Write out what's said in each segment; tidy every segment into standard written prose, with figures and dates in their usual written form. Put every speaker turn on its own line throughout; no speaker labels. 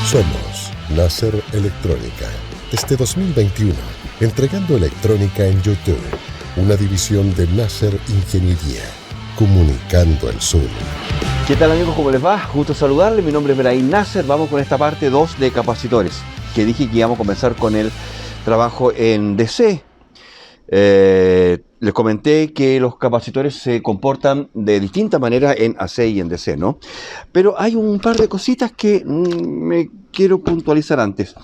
Somos Nasser Electrónica. Desde 2021, entregando electrónica en YouTube, una división de Nasser Ingeniería, comunicando el sur.
¿Qué tal, amigos? ¿Cómo les va? Gusto saludarles. Mi nombre es Brahim Nasser. Vamos con esta parte 2 de capacitores, que dije que íbamos a comenzar con el trabajo en DC. Les comenté que los capacitores se comportan de distinta manera en AC y en DC, ¿no? Pero hay un par de cositas que me quiero puntualizar antes.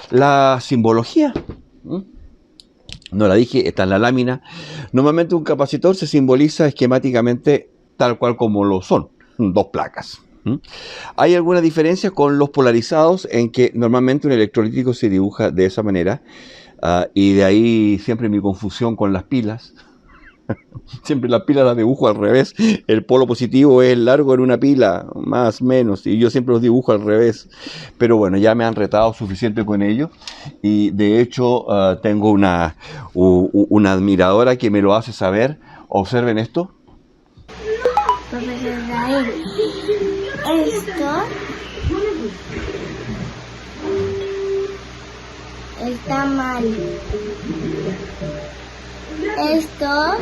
La simbología, no la dije, está en la lámina. Normalmente un capacitor se simboliza esquemáticamente tal cual como lo son, dos placas. Hay alguna diferencia con los polarizados en que normalmente un electrolítico se dibuja de esa manera. Y de ahí siempre mi confusión con las pilas. Siempre las pilas las dibujo al revés. El polo positivo es largo en una pila, más o menos, y yo siempre los dibujo al revés. Pero bueno, ya me han retado suficiente con ello. Y de hecho tengo una admiradora que me lo hace saber. Observen esto.
Profesor Israel, esto está mal. Esto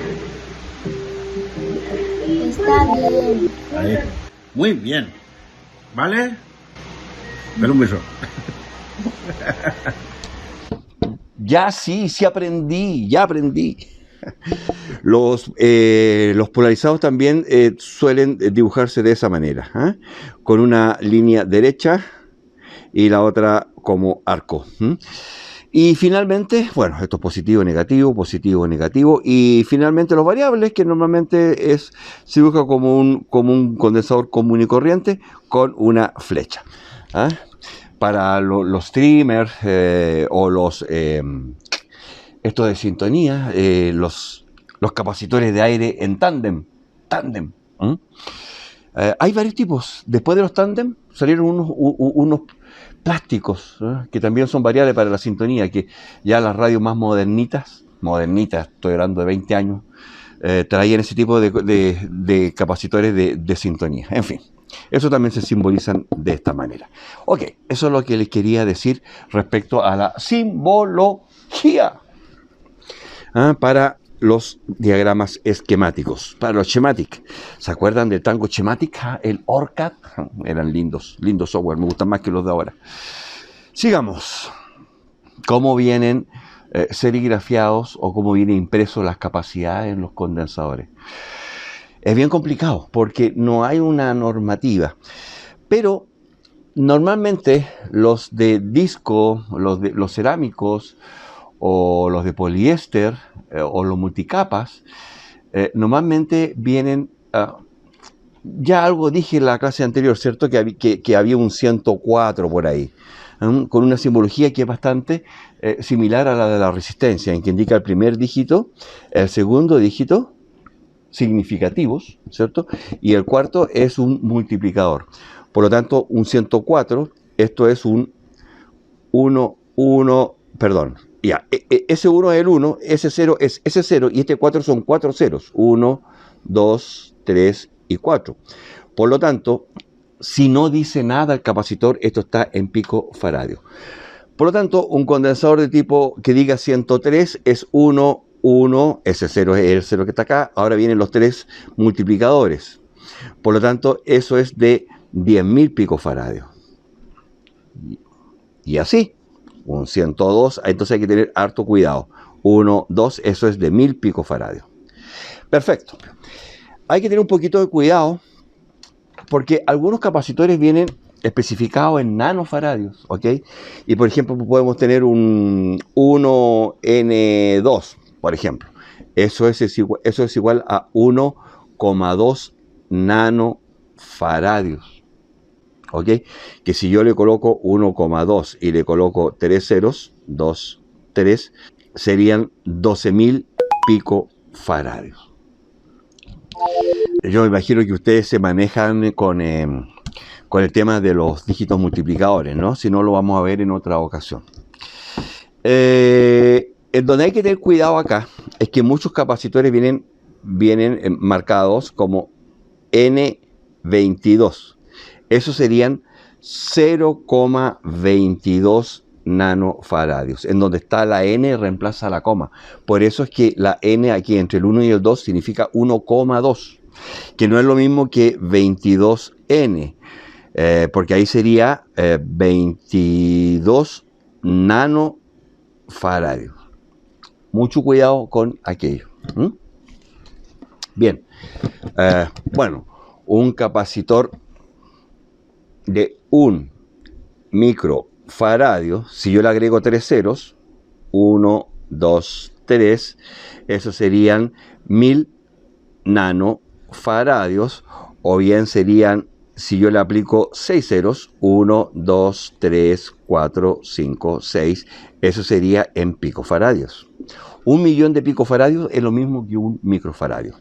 está bien.
Ahí. Muy bien. ¿Vale? Dale un beso.
Ya sí aprendí, ya aprendí. Los polarizados también suelen dibujarse de esa manera, con una línea derecha y la otra como arco. Y finalmente, bueno, esto es positivo, negativo, y finalmente los variables, que normalmente se dibuja como un condensador común y corriente con una flecha. Para los streamers o esto de sintonía, los capacitores de aire en tándem. Hay varios tipos. Después de los tándem salieron unos plásticos, que también son variables para la sintonía, que ya las radios más modernitas, estoy hablando de 20 años, traían ese tipo de capacitores de sintonía. En fin, eso también se simbolizan de esta manera. Ok, eso es lo que les quería decir respecto a la simbología para los diagramas esquemáticos, para los schematic. ¿Se acuerdan del Tango Schematic? El ORCAD. Eran lindos software, me gustan más que los de ahora. Sigamos. ¿Cómo vienen serigrafiados o cómo vienen impresos las capacidades en los condensadores? Es bien complicado porque no hay una normativa, pero normalmente los de disco, los cerámicos o los de poliéster o los multicapas, normalmente vienen, ya algo dije en la clase anterior, ¿cierto? Que había un 104 por ahí, con una simbología que es bastante similar a la de la resistencia, en que indica el primer dígito, el segundo dígito, significativos, ¿cierto? Y el cuarto es un multiplicador. Por lo tanto, un 104, esto es un 1, perdón. Ya, ese 1 es el 1, ese 0 es ese 0 y este 4 son 4 ceros. 1, 2, 3 y 4. Por lo tanto, si no dice nada el capacitor, esto está en picofaradio. Por lo tanto, un condensador de tipo que diga 103 es 1, 1, ese 0 es el 0 que está acá. Ahora vienen los 3 multiplicadores. Por lo tanto, eso es de 10.000 picofaradios. Y así. Un 102, entonces hay que tener harto cuidado. 1, 2, eso es de 1.000 picofaradios. Perfecto. Hay que tener un poquito de cuidado porque algunos capacitores vienen especificados en nanofaradios, ¿ok? Y por ejemplo podemos tener un 1N2, por ejemplo. Eso es igual a 1,2 nanofaradios. ¿Ok? Que si yo le coloco 1,2 y le coloco 3 ceros, 2, 3, serían 12.000 picofaradios. Yo me imagino que ustedes se manejan con el tema de los dígitos multiplicadores, ¿no? Si no, lo vamos a ver en otra ocasión. En donde hay que tener cuidado acá es que muchos capacitores vienen marcados como N22. Esos serían 0,22 nanofaradios. En donde está la n reemplaza la coma. Por eso es que la n aquí entre el 1 y el 2 significa 1,2, que no es lo mismo que 22n, porque ahí sería 22 nanofaradios. Mucho cuidado con aquello. Bien, bueno, un capacitor de 1 microfaradio, si yo le agrego 3 ceros, 1, 2, 3, eso serían 1000 nanofaradios, o bien serían, si yo le aplico 6 ceros, 1, 2, 3, 4, 5, 6, eso sería en picofaradios. 1.000.000 de picofaradios es lo mismo que un microfaradio.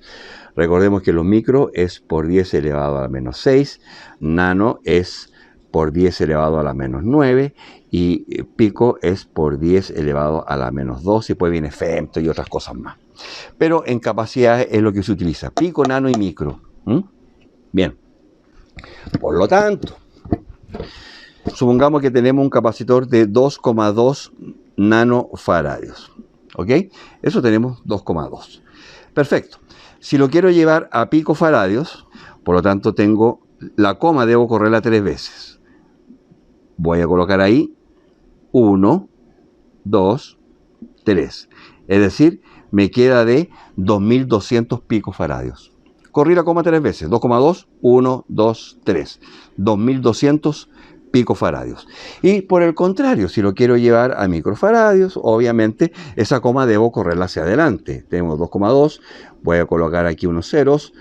Recordemos que los micro es por 10 elevado a la menos 6, nano es por 10 elevado a la menos 9 y pico es por 10 elevado a la menos 2 y después viene femto y otras cosas más. Pero en capacidad es lo que se utiliza, pico, nano y micro. Bien, por lo tanto, supongamos que tenemos un capacitor de 2,2 nanofaradios. ¿Ok? Eso tenemos 2,2. Perfecto. Si lo quiero llevar a picofaradios, por lo tanto tengo la coma, debo correrla 3 veces. Voy a colocar ahí 1, 2, 3. Es decir, me queda de 2200 picofaradios. Corrí la coma 3 veces. 2,2, 1, 2, 3. 2200 picofaradios. Y por el contrario, si lo quiero llevar a microfaradios, obviamente esa coma debo correrla hacia adelante. Tenemos 2,2, voy a colocar aquí unos ceros,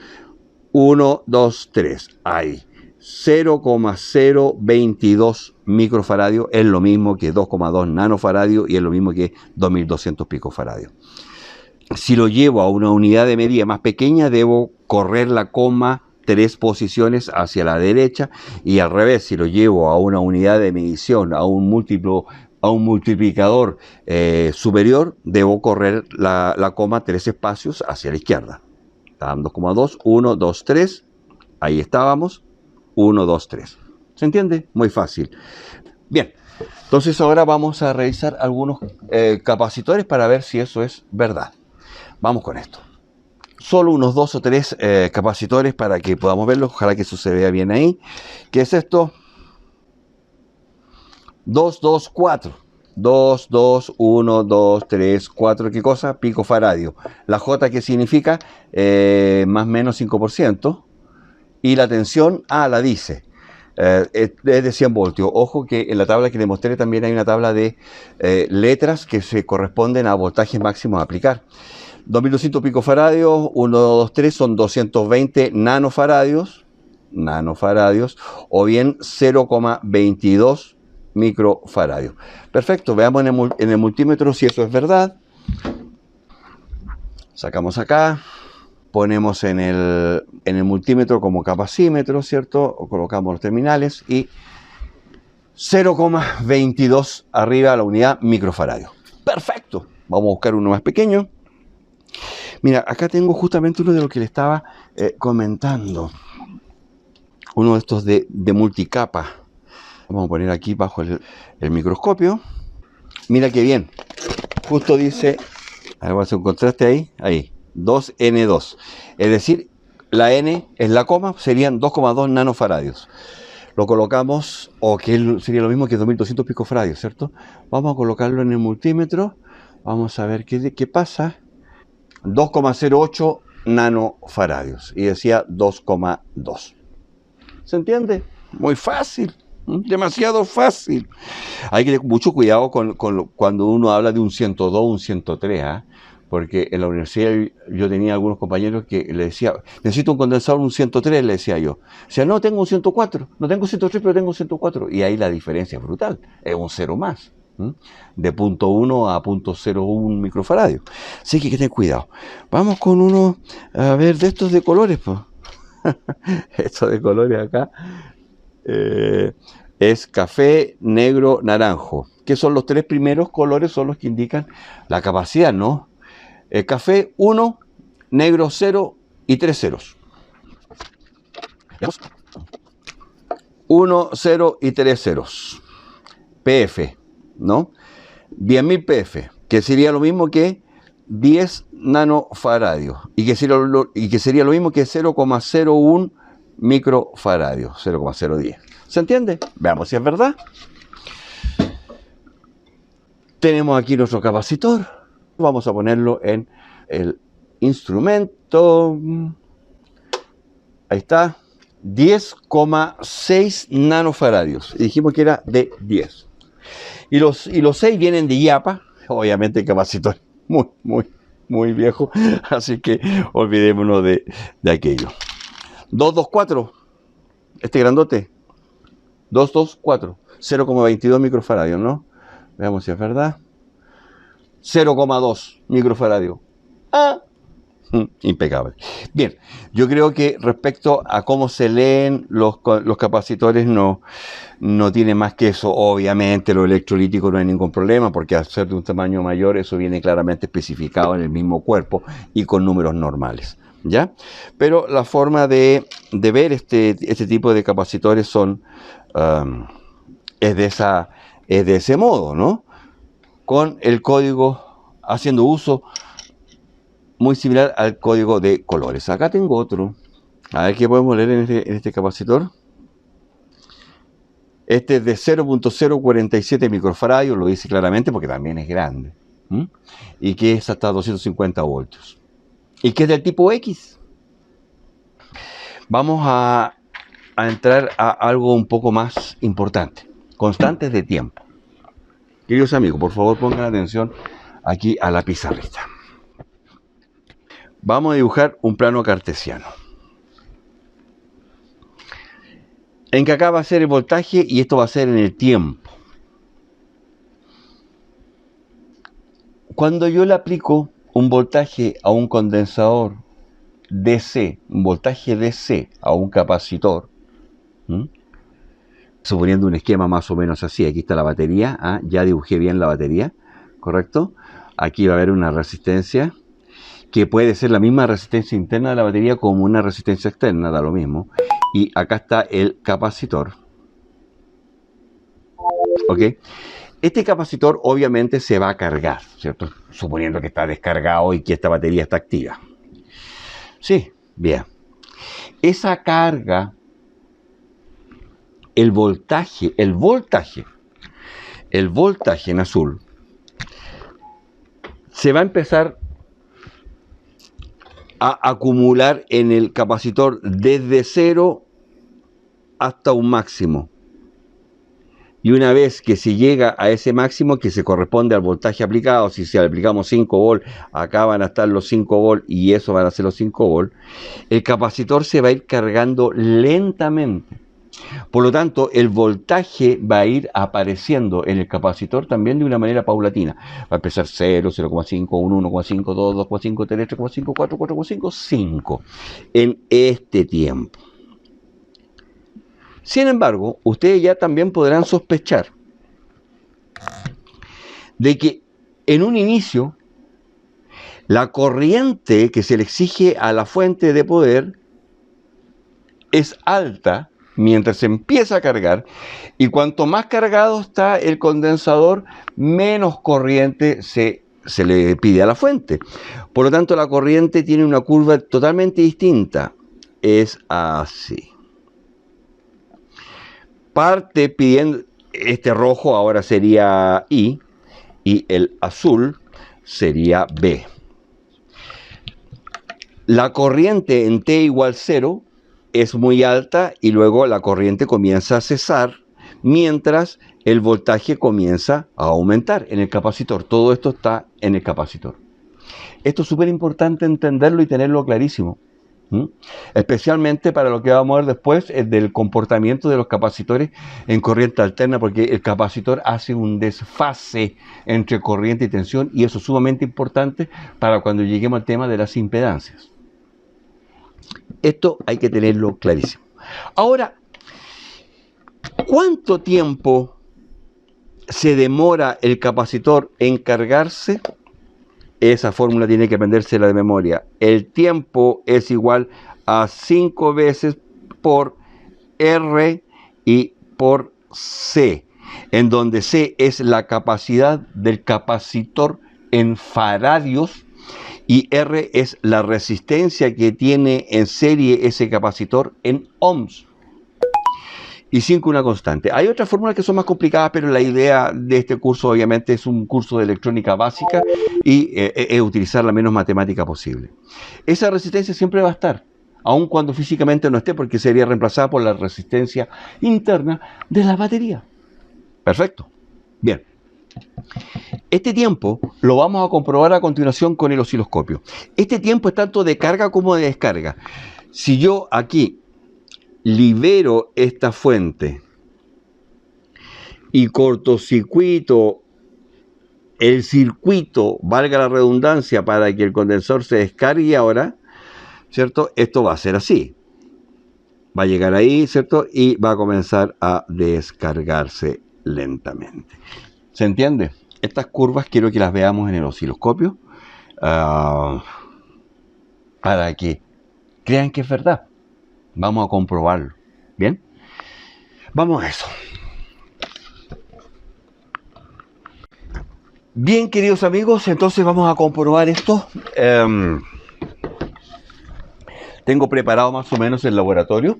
1, 2, 3, ahí, 0,022 microfaradios es lo mismo que 2,2 nanofaradios y es lo mismo que 2200 picofaradios. Si lo llevo a una unidad de medida más pequeña, debo correr la coma 3 posiciones hacia la derecha, y al revés, si lo llevo a una unidad de medición, a un multiplicador superior, debo correr la coma 3 espacios hacia la izquierda. Estaban 2,2, 1, 2, 3, ahí estábamos, 1, 2, 3. ¿Se entiende? Muy fácil. Bien, entonces ahora vamos a revisar algunos capacitores para ver si eso es verdad. Vamos con esto. Solo unos 2 o 3 capacitores para que podamos verlo. Ojalá que eso se vea bien ahí. ¿Qué es esto? 2, 2, 4. 2, 2, 1, 2, 3, 4. ¿Qué cosa? Picofaradio. La J, ¿qué significa? Más o menos 5%. Y la tensión, la dice. Es de 100 voltios. Ojo que en la tabla que le mostré también hay una tabla de letras que se corresponden a voltajes máximos a aplicar. 2200 picofaradios, 1, 2, 3 son 220 nanofaradios, o bien 0,22 microfaradios. Perfecto, veamos en el multímetro si eso es verdad. Sacamos acá, ponemos en el multímetro como capacímetro, ¿cierto? O colocamos los terminales y 0,22 arriba a la unidad microfaradios. Perfecto, vamos a buscar uno más pequeño. Mira, acá tengo justamente uno de lo que le estaba comentando. Uno de estos de multicapa. Vamos a poner aquí bajo el microscopio. Mira qué bien. Justo dice, a ver, vamos a hacer un contraste ahí, 2N2. Es decir, la N es la coma, serían 2,2 nanofaradios. Lo colocamos, o que sería lo mismo que 2200 picofaradios, ¿cierto? Vamos a colocarlo en el multímetro. Vamos a ver qué pasa. 2,08 nanofaradios. Y decía 2,2. ¿Se entiende? Muy fácil. Demasiado fácil. Hay que tener mucho cuidado cuando uno habla de un 102, un 103, porque en la universidad yo tenía algunos compañeros que le decía, necesito un condensador, un 103, le decía yo. O sea, no, tengo un 104, no tengo 103, pero tengo un 104. Y ahí la diferencia es brutal, es un 0 más, de 0.1 a 0.01 microfaradio. Así que hay que tener cuidado. Vamos con uno, a ver, de estos de colores, pues. Estos de colores acá. Es café, negro, naranjo. Que son los 3 primeros colores, son los que indican la capacidad, ¿no? Café 1, negro 0 y 3 ceros. 1, 0 y 3 ceros. PF, ¿no? 10.000 PF, que sería lo mismo que 10 nanofaradios y que sería lo mismo que 0,01 microfaradios, 0,010. ¿Se entiende? Veamos si es verdad. Tenemos aquí nuestro capacitor. Vamos a ponerlo en el instrumento. Ahí está. 10,6 nanofaradios. Y dijimos que era de 10. Y los 6 vienen de IAPA. Obviamente el capacitor muy viejo. Así que olvidémonos de aquello. 224. Este grandote. 224. 0,22 microfaradios, ¿no? Veamos si es verdad. 0,2 microfaradios. Impecable. Bien, yo creo que respecto a cómo se leen los capacitores no tiene más que eso. Obviamente lo electrolítico no hay ningún problema porque al ser de un tamaño mayor eso viene claramente especificado en el mismo cuerpo y con números normales, ¿ya? Pero la forma de ver este tipo de capacitores es de ese modo, ¿no? Con el código haciendo uso muy similar al código de colores. Acá tengo otro. A ver qué podemos leer en este capacitor. Este es de 0.047 microfaradios, lo dice claramente porque también es grande. Y que es hasta 250 voltios. Y que es del tipo X. Vamos a entrar a algo un poco más importante. Constantes de tiempo. Queridos amigos, por favor pongan atención aquí a la pizarrita. Vamos a dibujar un plano cartesiano. En que acá va a ser el voltaje y esto va a ser en el tiempo. Cuando yo le aplico un voltaje a un condensador DC, un voltaje DC a un capacitor, suponiendo un esquema más o menos así, aquí está la batería, ya dibujé bien la batería, ¿correcto? Aquí va a haber una resistencia, que puede ser la misma resistencia interna de la batería como una resistencia externa, da lo mismo. Y acá está el capacitor. ¿Ok? Este capacitor obviamente se va a cargar, ¿cierto? Suponiendo que está descargado y que esta batería está activa. Sí, bien. Esa carga, el voltaje en azul, se va a empezar a acumular en el capacitor desde 0 hasta un máximo. Y una vez que se llega a ese máximo, que se corresponde al voltaje aplicado, si le aplicamos 5 volt, acá van a estar los 5 volt y eso van a ser los 5 volt, el capacitor se va a ir cargando lentamente. Por lo tanto, el voltaje va a ir apareciendo en el capacitor también de una manera paulatina. Va a empezar 0, 0,5, 1, 1,5, 2, 2,5, 3, 3,5, 4, 4,5, 5 en este tiempo. Sin embargo, ustedes ya también podrán sospechar de que en un inicio la corriente que se le exige a la fuente de poder es alta mientras se empieza a cargar, y cuanto más cargado está el condensador, menos corriente se le pide a la fuente. Por lo tanto, la corriente tiene una curva totalmente distinta. Es así. Parte pidiendo, este rojo ahora sería I, y el azul sería B. La corriente en T igual 0 es muy alta y luego la corriente comienza a cesar mientras el voltaje comienza a aumentar en el capacitor. Todo esto está en el capacitor. Esto es súper importante entenderlo y tenerlo clarísimo. Especialmente para lo que vamos a ver después, es del comportamiento de los capacitores en corriente alterna, porque el capacitor hace un desfase entre corriente y tensión, y eso es sumamente importante para cuando lleguemos al tema de las impedancias. Esto hay que tenerlo clarísimo. Ahora, ¿cuánto tiempo se demora el capacitor en cargarse? Esa fórmula tiene que aprendérsela de memoria. El tiempo es igual a 5 veces por R y por C, en donde C es la capacidad del capacitor en faradios y R es la resistencia que tiene en serie ese capacitor en ohms. Y 5 una constante. Hay otras fórmulas que son más complicadas, pero la idea de este curso obviamente es un curso de electrónica básica y es utilizar la menos matemática posible. Esa resistencia siempre va a estar, aun cuando físicamente no esté, porque sería reemplazada por la resistencia interna de la batería. Perfecto. Bien. Este tiempo lo vamos a comprobar a continuación con el osciloscopio. Este tiempo es tanto de carga como de descarga. Si yo aquí libero esta fuente y cortocircuito el circuito, valga la redundancia, para que el condensador se descargue ahora, ¿cierto? Esto va a ser así. Va a llegar ahí, ¿cierto? Y va a comenzar a descargarse lentamente. ¿Se entiende? Estas curvas quiero que las veamos en el osciloscopio para que crean que es verdad. Vamos a comprobarlo. ¿Bien? Vamos a eso. Bien, queridos amigos, entonces vamos a comprobar esto. Tengo preparado más o menos el laboratorio.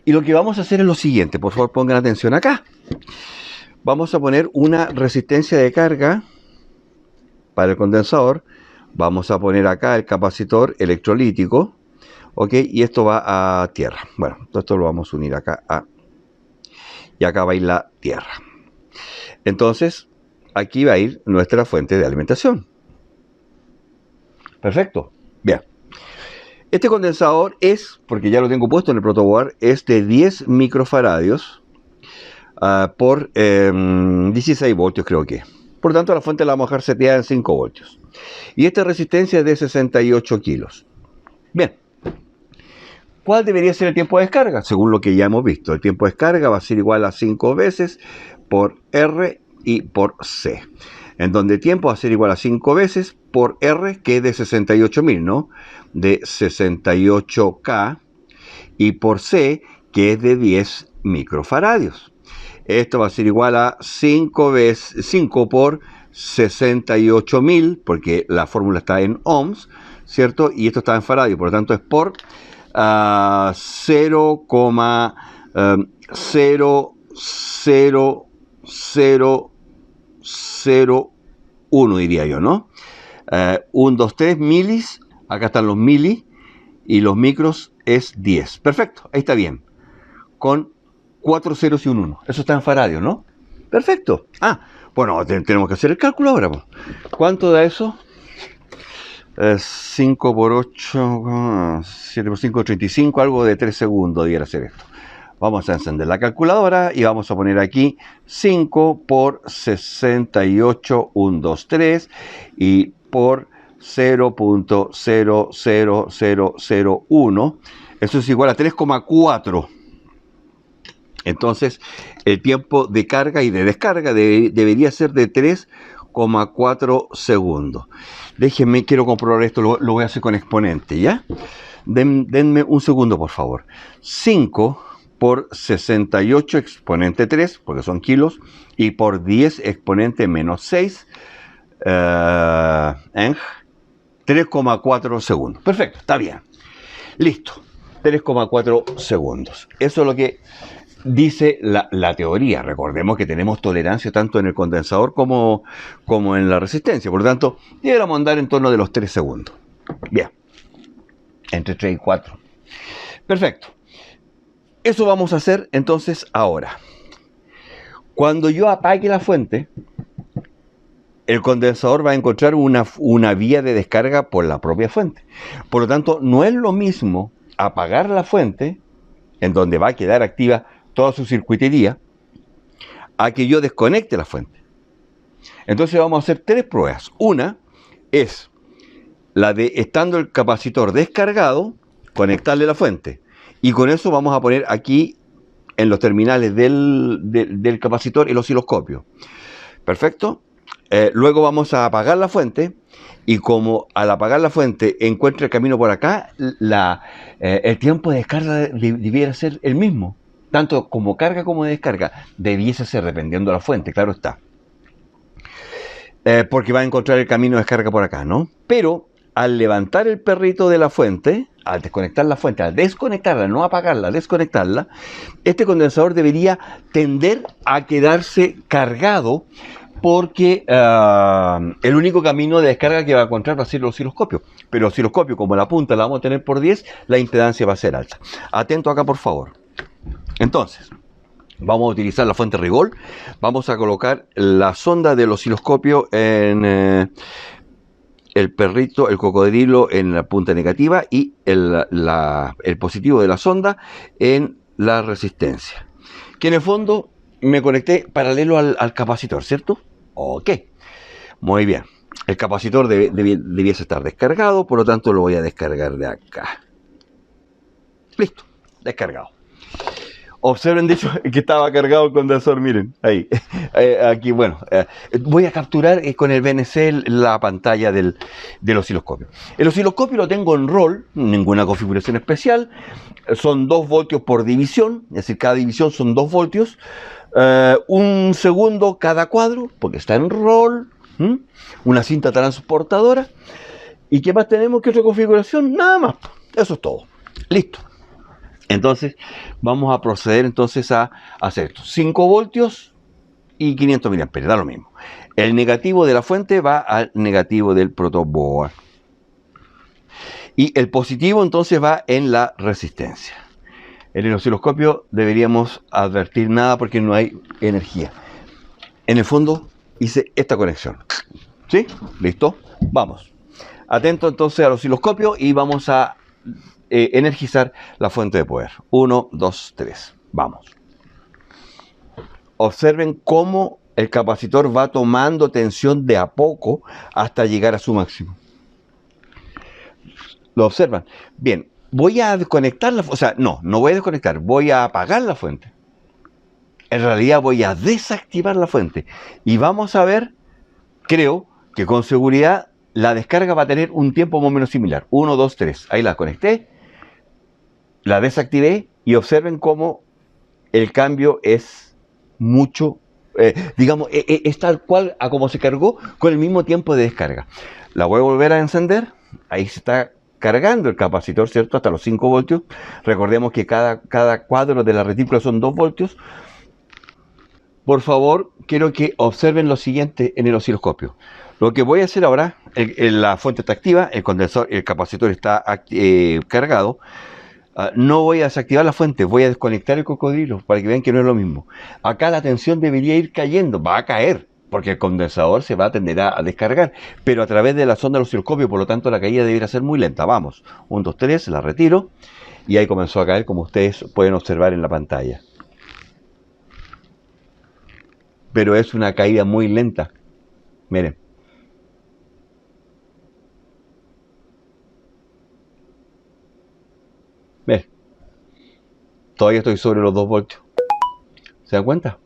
Y lo que vamos a hacer es lo siguiente. Por favor, pongan atención acá. Vamos a poner una resistencia de carga para el condensador. Vamos a poner acá el capacitor electrolítico. ¿Ok? Y esto va a tierra. Bueno, todo esto lo vamos a unir acá y acá va a ir la tierra. Entonces, aquí va a ir nuestra fuente de alimentación. Perfecto. Bien. Este condensador es, porque ya lo tengo puesto en el protoboard, es de 10 microfaradios por 16 voltios creo que. Por lo tanto, la fuente la vamos a dejar seteada en 5 voltios. Y esta resistencia es de 68 kilos. Bien. ¿Cuál debería ser el tiempo de descarga? Según lo que ya hemos visto, el tiempo de descarga va a ser igual a 5 veces por R y por C. En donde el tiempo va a ser igual a 5 veces por R, que es de 68.000, ¿no? De 68K, y por C, que es de 10 microfaradios. Esto va a ser igual a 5 por 68.000, porque la fórmula está en ohms, ¿cierto? Y esto está en faradios, por lo tanto es por 0,00001 diría yo, ¿no? 1, 2, 3 milis, acá están los milis, y los micros es 10. Perfecto, ahí está bien. Con 4 ceros y un 1. Eso está en faradios, ¿no? Perfecto. Bueno, tenemos que hacer el cálculo ahora, pues. ¿Cuánto da eso? 5 por 8, 7 por 5, 35, algo de 3 segundos debiera ser esto. Vamos a encender la calculadora y vamos a poner aquí 5 por 68, 1, 2, 3 y por 0.00001. Eso es igual a 3,4. Entonces, el tiempo de carga y de descarga debería ser de 3,4 segundos. Déjenme, quiero comprobar esto, lo voy a hacer con exponente, ¿ya? Denme un segundo, por favor. 5 por 68 exponente 3, porque son kilos, y por 10 exponente menos 6, 3,4 segundos. Perfecto, está bien. Listo, 3,4 segundos. Eso es lo que dice la teoría. Recordemos que tenemos tolerancia tanto en el condensador como en la resistencia. Por lo tanto, deberíamos andar en torno de los 3 segundos. Bien. Entre 3 y 4. Perfecto. Eso vamos a hacer entonces ahora. Cuando yo apague la fuente, el condensador va a encontrar una vía de descarga por la propia fuente. Por lo tanto, no es lo mismo apagar la fuente, en donde va a quedar activa toda su circuitería, a que yo desconecte la fuente. Entonces vamos a hacer 3 pruebas. Una es la de, estando el capacitor descargado, conectarle la fuente. Y con eso vamos a poner aquí, en los terminales del capacitor, el osciloscopio. Perfecto. Luego vamos a apagar la fuente. Y como al apagar la fuente encuentra el camino por acá, el tiempo de descarga debiera ser el mismo. tanto como carga como de descarga, debiese ser dependiendo de la fuente, claro está. Porque va a encontrar el camino de descarga por acá, ¿no? Pero al levantar el perrito de la fuente, al desconectar la fuente, al desconectarla, no apagarla, desconectarla, este condensador debería tender a quedarse cargado porque el único camino de descarga que va a encontrar va a ser el osciloscopio. Pero el osciloscopio, como la punta la vamos a tener por 10, la impedancia va a ser alta. Atento acá, por favor. Entonces, vamos a utilizar la fuente Rigol. Vamos a colocar la sonda del osciloscopio en el perrito, el cocodrilo en la punta negativa y el positivo de la sonda en la resistencia. Que en el fondo me conecté paralelo al capacitor, ¿cierto? Ok, muy bien. El capacitor debiese estar descargado, por lo tanto lo voy a descargar de acá. Listo, descargado. Observen, de hecho, que estaba cargado el condensador, miren, ahí. Aquí, bueno, voy a capturar con el BNC la pantalla del osciloscopio. El osciloscopio lo tengo en roll, ninguna configuración especial. Son 2 voltios por división, es decir, cada división son 2 voltios. 1 segundo cada cuadro, porque está en roll. Una cinta transportadora. ¿Y qué más tenemos? ¿Qué otra configuración? Nada más. Eso es todo. Listo. Entonces, vamos a proceder entonces a hacer esto. 5 voltios y 500 miliamperes, da lo mismo. El negativo de la fuente va al negativo del protoboard. Y el positivo entonces va en la resistencia. En el osciloscopio deberíamos advertir nada porque no hay energía. En el fondo hice esta conexión. ¿Sí? ¿Listo? Vamos. Atento entonces al osciloscopio y vamos a energizar la fuente de poder. 1, 2, 3. Vamos. Observen cómo el capacitor va tomando tensión de a poco hasta llegar a su máximo. ¿Lo observan? Bien, voy a desconectar la fuente. O sea, no voy a desconectar, voy a apagar la fuente. En realidad voy a desactivar la fuente. Y vamos a ver, creo que con seguridad la descarga va a tener un tiempo más o menos similar. 1, 2, 3. Ahí la conecté. La desactivé y observen cómo el cambio es mucho, digamos, es tal cual a como se cargó con el mismo tiempo de descarga. La voy a volver a encender. Ahí se está cargando el capacitor, ¿cierto? Hasta los 5 voltios. Recordemos que cada cuadro de la retícula son 2 voltios. Por favor, quiero que observen lo siguiente en el osciloscopio. Lo que voy a hacer ahora, la fuente está activa, el condensador, el capacitor está cargado. No voy a desactivar la fuente, voy a desconectar el cocodrilo para que vean que no es lo mismo. Acá la tensión debería ir cayendo, va a caer, porque el condensador se va a tender a descargar, pero a través de la sonda del osciloscopio, por lo tanto la caída debería ser muy lenta. Vamos, 1, 2, 3, la retiro y ahí comenzó a caer, como ustedes pueden observar en la pantalla. Pero es una caída muy lenta, miren. Ven, todavía estoy sobre los 2 voltios. ¿Se dan cuenta?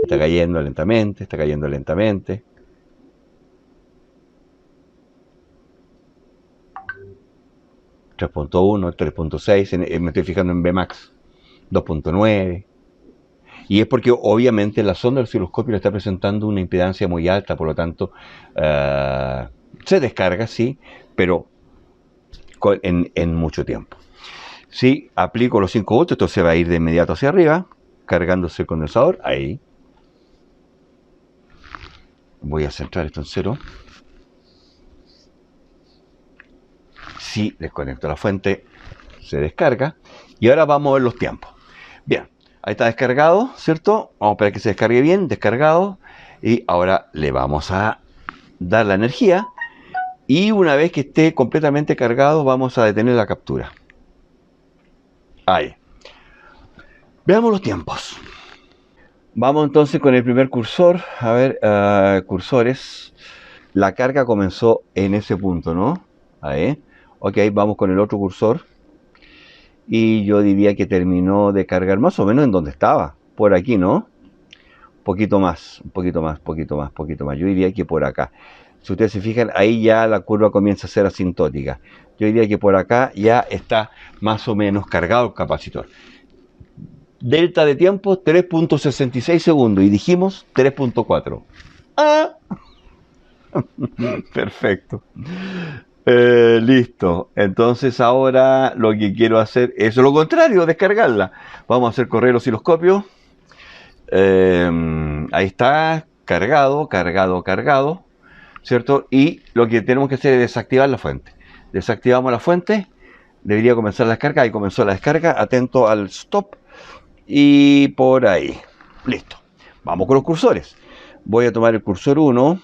Está cayendo lentamente, está cayendo lentamente. .1, 3.6, me estoy fijando en Vmax, 2.9. Y es porque obviamente la sonda del osciloscopio le está presentando una impedancia muy alta, por lo tanto se descarga, sí, pero en mucho tiempo. Si aplico los 5 voltios, esto se va a ir de inmediato hacia arriba, cargándose el condensador, ahí. Voy a centrar esto en 0. Si desconecto la fuente, se descarga. Y ahora vamos a ver los tiempos. Bien, ahí está descargado, ¿cierto? Vamos a esperar que se descargue bien, descargado. Y ahora le vamos a dar la energía. Y una vez que esté completamente cargado, vamos a detener la captura. Ahí. Veamos los tiempos. Vamos entonces con el primer cursor. A ver, cursores. La carga comenzó en ese punto, ¿no? Ahí. Ok, vamos con el otro cursor. Y yo diría que terminó de cargar más o menos en donde estaba. Por aquí, ¿no? Poquito más, un poquito más, poquito más, poquito más. Yo diría que por acá. Si ustedes se fijan, ahí ya la curva comienza a ser asintótica. Yo diría que por acá ya está más o menos cargado el capacitor. delta de tiempo 3.66 segundos y dijimos 3.4. Ah, perfecto. Listo. Entonces ahora lo que quiero hacer es lo contrario, descargarla. Vamos a hacer correr el osciloscopio. Ahí está, cargado, ¿cierto? Y lo que tenemos que hacer es desactivar la fuente. Desactivamos la fuente, debería comenzar la descarga. Ahí comenzó la descarga, atento al stop y por ahí. Listo. Vamos con los cursores. Voy a tomar el cursor 1.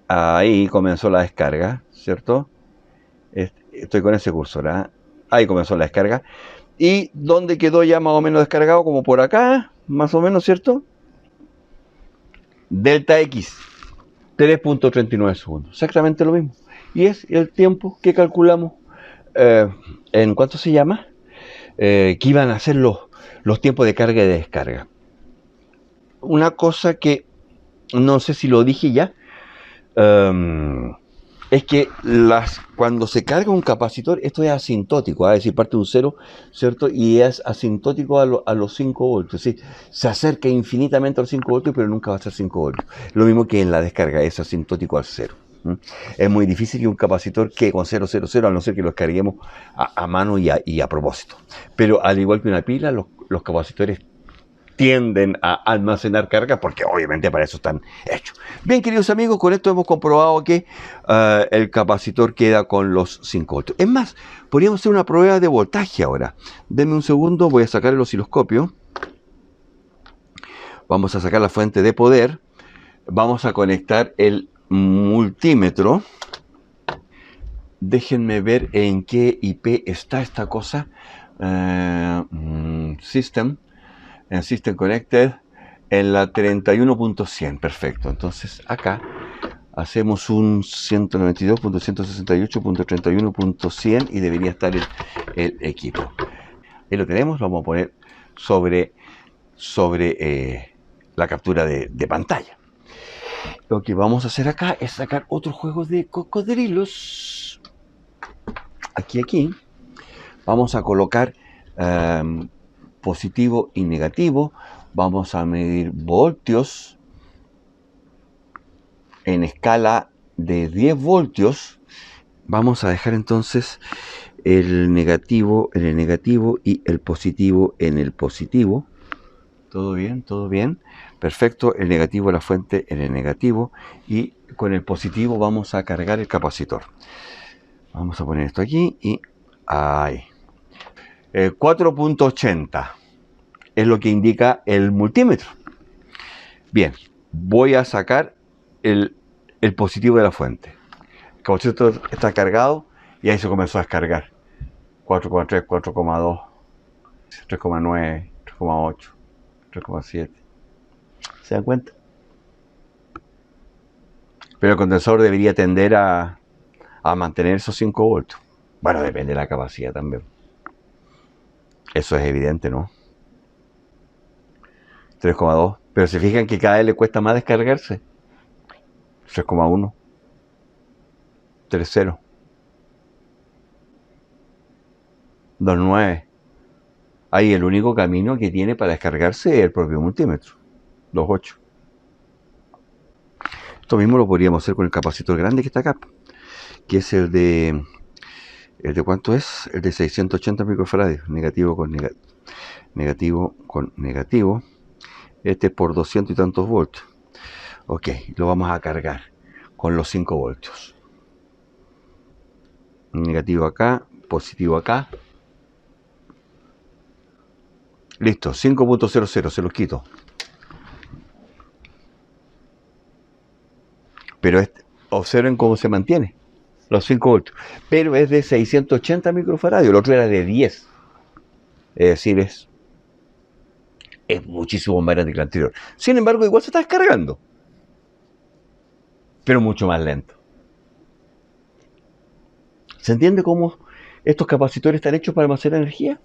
Ahí comenzó la descarga, ¿cierto? Estoy con ese cursor, ¿eh? Ahí comenzó la descarga. ¿Y dónde quedó ya más o menos descargado? Como por acá, más o menos, ¿cierto? Delta X, 3.39 segundos. Exactamente lo mismo. Y es el tiempo que calculamos. ¿En cuánto se llama? Que iban a ser los tiempos de carga y de descarga. Una cosa que no sé si lo dije ya. Es que cuando se carga un capacitor, esto es asintótico, es decir, parte de un cero, ¿cierto? Y es asintótico a los 5 voltios, ¿sí? Se acerca infinitamente a los 5 voltios, pero nunca va a ser 5 voltios. Lo mismo que en la descarga, es asintótico al cero. Es muy difícil que un capacitor quede con 0, 0, 0, a no ser que lo carguemos a mano y a propósito. Pero al igual que una pila, los capacitores tienden a almacenar carga porque obviamente para eso están hechos. Bien, queridos amigos, con esto hemos comprobado que el capacitor queda con los 5 voltios. Es más, podríamos hacer una prueba de voltaje ahora. Denme un segundo, voy a sacar el osciloscopio. Vamos a sacar la fuente de poder. Vamos a conectar el multímetro. Déjenme ver en qué IP está esta cosa. System. En System Connected, en la 31.100, perfecto. Entonces acá hacemos un 192.168.31.100 y debería estar el equipo. Ahí lo tenemos, lo vamos a poner sobre la captura de pantalla. Lo que vamos a hacer acá es sacar otro juego de cocodrilos. Aquí. Vamos a colocar positivo y negativo. Vamos a medir voltios en escala de 10 voltios. Vamos a dejar entonces el negativo en el negativo y el positivo en el positivo. Todo bien. Perfecto, el negativo, la fuente en el negativo, y con el positivo vamos a cargar el capacitor. Vamos a poner esto aquí y ahí. 4.80 es lo que indica el multímetro. Bien, voy a sacar el positivo de la fuente. El capacitor está cargado y ahí se comenzó a descargar. 4,3, 4,2, 3,9, 3,8, 3,7. ¿Se dan cuenta? Pero el condensador debería tender a mantener esos 5 voltios. Bueno, depende de la capacidad también. Eso es evidente, ¿no? 3,2. Pero se fijan que cada vez le cuesta más descargarse. 3,1. 3,0. 2,9. Ahí el único camino que tiene para descargarse es el propio multímetro. 2,8. Esto mismo lo podríamos hacer con el capacitor grande que está acá, que es el de ¿cuánto es? El de 680 microfarads, negativo con negativo. Este es por 200 y tantos voltios. Ok, lo vamos a cargar con los 5 voltios. Negativo acá, positivo acá. Listo, 5.00, se los quito. Pero observen cómo se mantiene. Los 5 voltios. Pero es de 680 microfarads. El otro era de 10. Es decir, es muchísimo más grande que el anterior. Sin embargo, igual se está descargando. Pero mucho más lento. ¿Se entiende cómo estos capacitores están hechos para almacenar energía?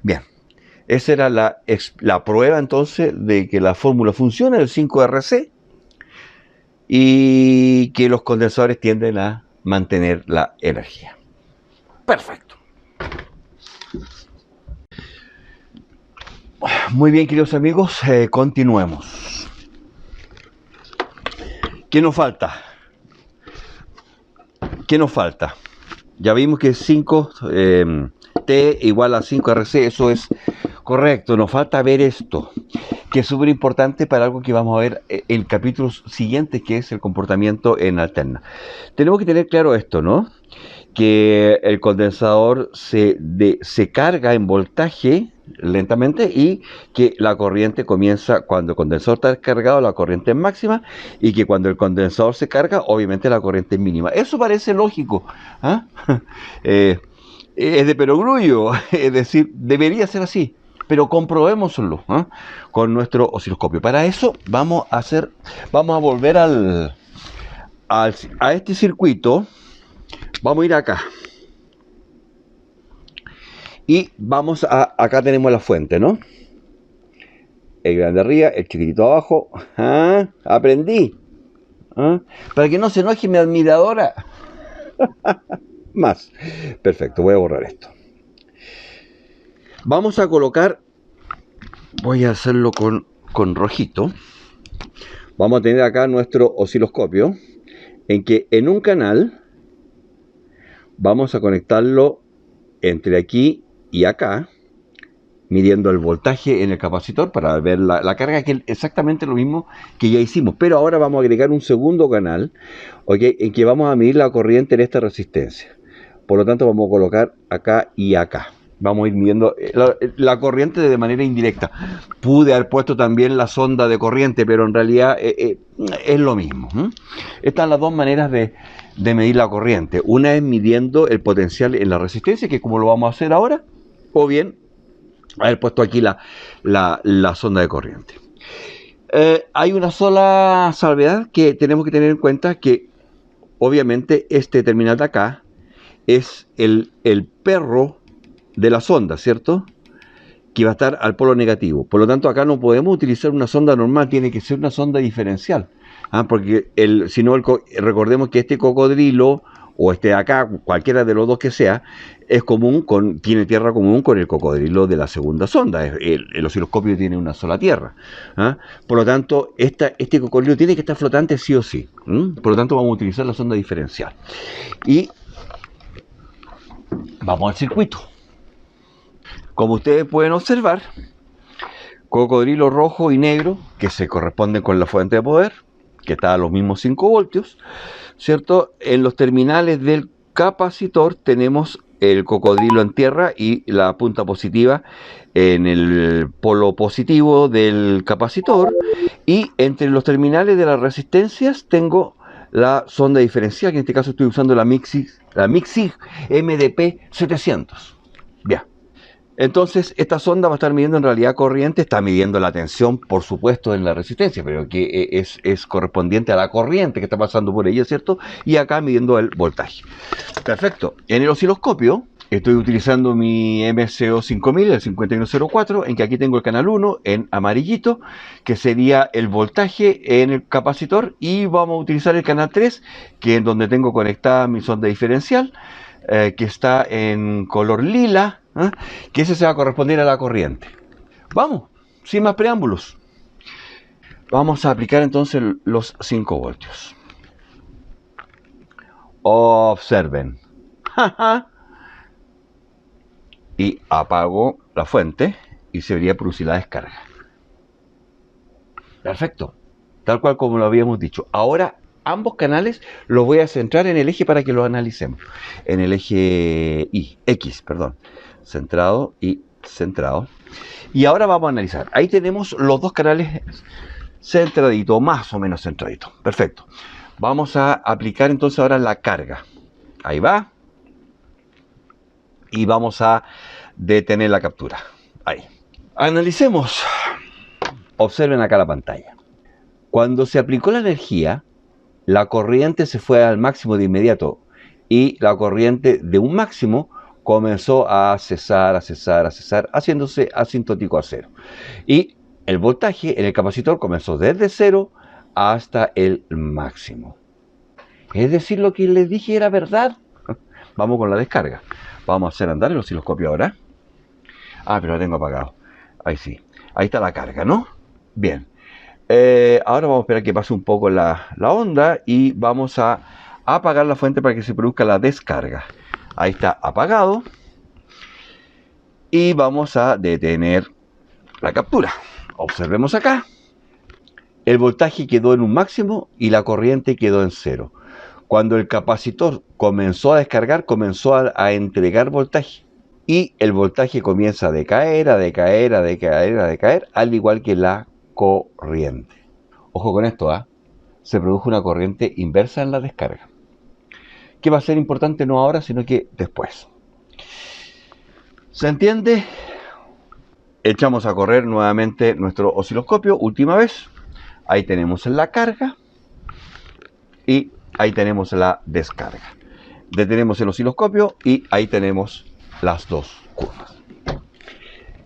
Bien. Esa era la prueba entonces de que la fórmula funciona, el 5RC. Y que los condensadores tienden a mantener la energía. Perfecto. Muy bien, queridos amigos, continuemos. ¿Qué nos falta? ¿Qué nos falta? Ya vimos que 5 T igual a 5 RC, eso es correcto. Nos falta ver esto, que es súper importante para algo que vamos a ver en capítulos siguientes, que es el comportamiento en alterna. Tenemos que tener claro esto, ¿no? Que el condensador se carga en voltaje lentamente y que la corriente comienza cuando el condensador está cargado, la corriente es máxima, y que cuando el condensador se carga, obviamente la corriente es mínima. Eso parece lógico, ¿ah? Es de perogrullo, es decir, debería ser así, pero comprobémoslo, ¿ah? Con nuestro osciloscopio. Para eso vamos a volver a este circuito. Vamos a ir acá. Y acá tenemos la fuente, ¿no? El grande arriba, el chiquitito abajo. ¿Ah? Aprendí. ¿Ah? Para que no se enoje mi admiradora. Más. Perfecto, voy a borrar esto. Vamos a colocar, voy a hacerlo con rojito. Vamos a tener acá nuestro osciloscopio, en que en un canal vamos a conectarlo entre aquí y acá, midiendo el voltaje en el capacitor para ver la carga, que es exactamente lo mismo que ya hicimos. Pero ahora vamos a agregar un segundo canal, ¿okay? En que vamos a medir la corriente en esta resistencia. Por lo tanto, vamos a colocar acá y acá. Vamos a ir midiendo la corriente de manera indirecta. Pude haber puesto también la sonda de corriente, pero en realidad es lo mismo. Están las dos maneras de medir la corriente. Una es midiendo el potencial en la resistencia, que es como lo vamos a hacer ahora, o bien haber puesto aquí la sonda de corriente. Hay una sola salvedad que tenemos que tener en cuenta, que obviamente este terminal de acá es el perro de la sonda, ¿cierto? Que va a estar al polo negativo. Por lo tanto, acá no podemos utilizar una sonda normal, tiene que ser una sonda diferencial. Porque si no, recordemos que este cocodrilo, o este de acá, cualquiera de los dos que sea, es común tiene tierra común con el cocodrilo de la segunda sonda. El osciloscopio tiene una sola tierra. Por lo tanto, este cocodrilo tiene que estar flotante sí o sí. Por lo tanto, vamos a utilizar la sonda diferencial. Y vamos al circuito. Como ustedes pueden observar, cocodrilo rojo y negro, que se corresponden con la fuente de poder, que está a los mismos 5 voltios, ¿cierto? En los terminales del capacitor tenemos el cocodrilo en tierra y la punta positiva en el polo positivo del capacitor, y entre los terminales de las resistencias tengo la sonda diferencial, que en este caso estoy usando la Mixig MDP 700. Bien. Entonces, esta sonda va a estar midiendo en realidad corriente, está midiendo la tensión, por supuesto, en la resistencia, pero que es correspondiente a la corriente que está pasando por ella, ¿cierto? Y acá midiendo el voltaje. Perfecto. En el osciloscopio estoy utilizando mi MCO 5000, el 5104, en que aquí tengo el canal 1 en amarillito, que sería el voltaje en el capacitor, y vamos a utilizar el canal 3, que es donde tengo conectada mi sonda diferencial, que está en color lila, que ese se va a corresponder a la corriente. Vamos, sin más preámbulos. Vamos a aplicar entonces los 5 voltios. Observen. Y apago la fuente y se debería producir la descarga. Perfecto. Tal cual como lo habíamos dicho. Ahora ambos canales los voy a centrar en el eje para que los analicemos. En el eje X, perdón. Centrado y centrado. Y ahora vamos a analizar. Ahí tenemos los dos canales centraditos, más o menos centraditos. Perfecto. Vamos a aplicar entonces ahora la carga. Ahí va. Y vamos a detener la captura. Ahí. Analicemos. Observen acá la pantalla. Cuando se aplicó la energía, la corriente se fue al máximo de inmediato. Y la corriente de un máximo comenzó a cesar, haciéndose asintótico a cero. Y el voltaje en el capacitor comenzó desde cero hasta el máximo. Es decir, lo que les dije era verdad. Vamos con la descarga. Vamos a hacer andar el osciloscopio ahora. Pero lo tengo apagado. Ahí sí. Ahí está la carga, ¿no? Bien. Ahora vamos a esperar que pase un poco la onda y vamos a apagar la fuente para que se produzca la descarga. Ahí está apagado. Y vamos a detener la captura. Observemos acá. El voltaje quedó en un máximo y la corriente quedó en cero. Cuando el capacitor comenzó a descargar, comenzó a entregar voltaje. Y el voltaje comienza a decaer, a decaer, a decaer, a decaer, al igual que la corriente. Ojo con esto, se produjo una corriente inversa en la descarga, que va a ser importante no ahora, sino que después. ¿Se entiende? Echamos a correr nuevamente nuestro osciloscopio, última vez. Ahí tenemos la carga y ahí tenemos la descarga. Detenemos el osciloscopio y ahí tenemos las dos curvas.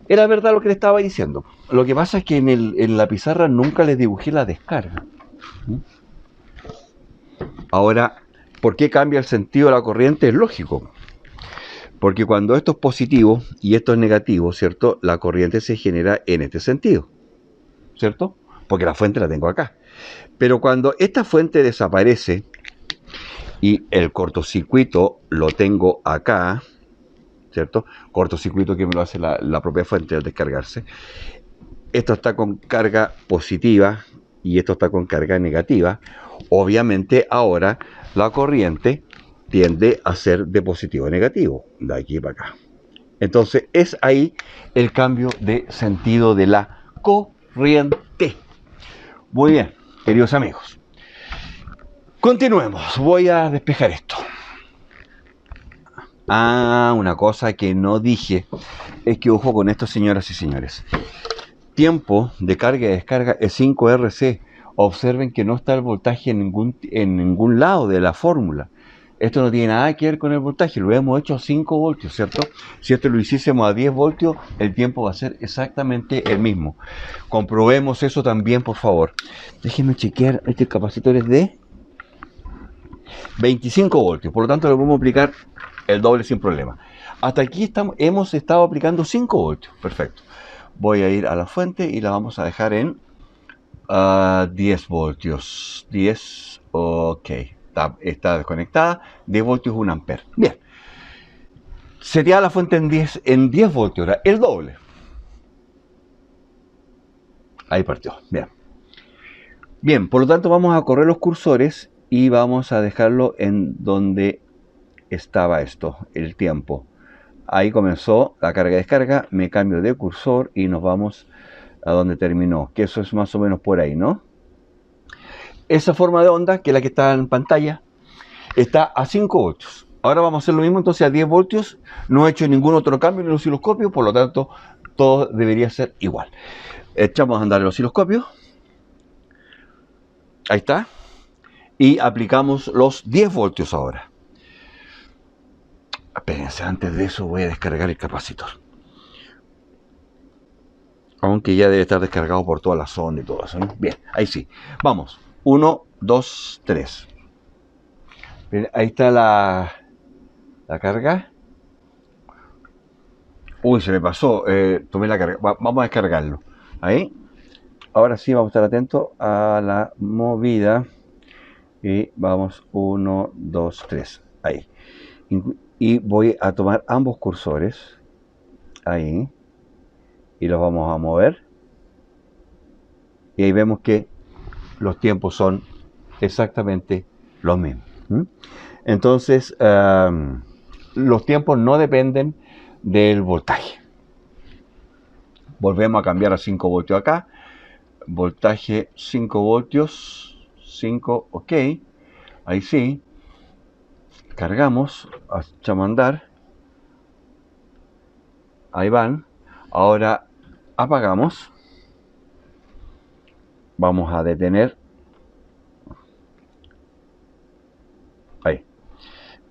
Era verdad lo que le estaba diciendo. Lo que pasa es que en la pizarra nunca les dibujé la descarga. Ahora, ¿por qué cambia el sentido de la corriente? Es lógico. Porque cuando esto es positivo y esto es negativo, ¿cierto? La corriente se genera en este sentido, ¿cierto? Porque la fuente la tengo acá. Pero cuando esta fuente desaparece y el cortocircuito lo tengo acá, ¿cierto? Cortocircuito que me lo hace la propia fuente al descargarse. Esto está con carga positiva y esto está con carga negativa. Obviamente ahora la corriente tiende a ser de positivo a negativo, de aquí para acá. Entonces es ahí el cambio de sentido de la corriente. Muy bien, queridos amigos. Continuemos. Voy a despejar esto. Una cosa que no dije es que ojo con esto, señoras y señores. Tiempo de carga y descarga es 5 RC. Observen que no está el voltaje en ningún lado de la fórmula. Esto no tiene nada que ver con el voltaje, lo hemos hecho a 5 voltios, ¿cierto? Si esto lo hiciésemos a 10 voltios, el tiempo va a ser exactamente el mismo. Comprobemos eso también, por favor. Déjenme chequear, este capacitor es de 25 voltios, por lo tanto le podemos aplicar el doble sin problema. Hasta aquí hemos estado aplicando 5 voltios, perfecto. Voy a ir a la fuente y la vamos a dejar en 10 voltios. 10, ok. Está desconectada, 10 voltios 1 ampere. Bien, sería la fuente en 10 voltios, ahora el doble. Ahí partió, bien, por lo tanto vamos a correr los cursores y vamos a dejarlo en donde estaba esto, el tiempo. Ahí comenzó la carga y descarga, me cambio de cursor y nos vamos a donde terminó, que eso es más o menos por ahí, ¿no? Esa forma de onda, que es la que está en pantalla, está a 5 voltios. Ahora vamos a hacer lo mismo entonces a 10 voltios. No he hecho ningún otro cambio en el osciloscopio, por lo tanto, todo debería ser igual. Echamos a andar el osciloscopio. Ahí está. Y aplicamos los 10 voltios ahora. Espérense, antes de eso voy a descargar el capacitor. Aunque ya debe estar descargado por toda la sonda y todo eso, ¿no? Bien, ahí sí. Vamos. 1, 2, 3. Ahí está la carga. Uy, se me pasó. Tomé la carga. Vamos a descargarlo. Ahí. Ahora sí vamos a estar atentos a la movida. Y vamos 1, 2, 3. Ahí. Y voy a tomar ambos cursores. Ahí. Y los vamos a mover. Y ahí vemos que los tiempos son exactamente los mismos. Entonces, los tiempos no dependen del voltaje. Volvemos a cambiar a 5 voltios acá. Voltaje 5 voltios. 5, ok. Ahí sí. Cargamos. Echamos a andar. Ahí van. Ahora apagamos. Vamos a detener. Ahí.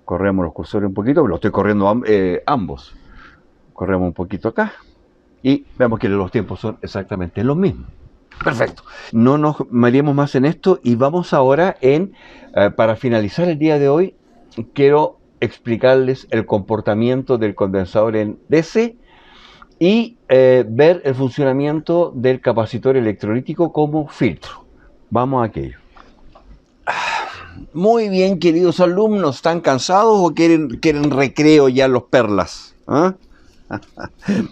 Corremos los cursores un poquito, lo estoy corriendo ambos. Corremos un poquito acá y vemos que los tiempos son exactamente los mismos. Perfecto. No nos mareemos más en esto y vamos ahora para finalizar el día de hoy, quiero explicarles el comportamiento del condensador en DC y ver el funcionamiento del capacitor electrolítico como filtro. Vamos a aquello. Muy bien, queridos alumnos, ¿están cansados o quieren recreo ya los perlas? ¿Ah?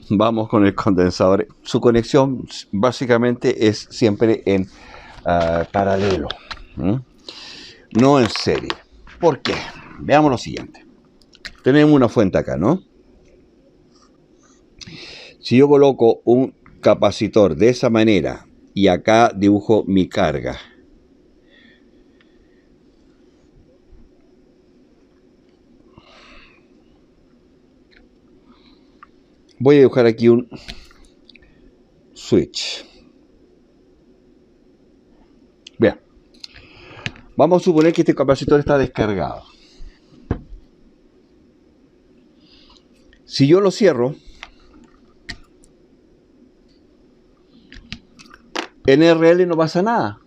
Vamos con el condensador. Su conexión básicamente es siempre en paralelo, no en serie. ¿Por qué? Veamos lo siguiente. Tenemos una fuente acá, ¿no? Si yo coloco un capacitor de esa manera y acá dibujo mi carga, voy a dibujar aquí un switch. Bien, vamos a suponer que este capacitor está descargado. Si yo lo cierro, en RL no pasa nada.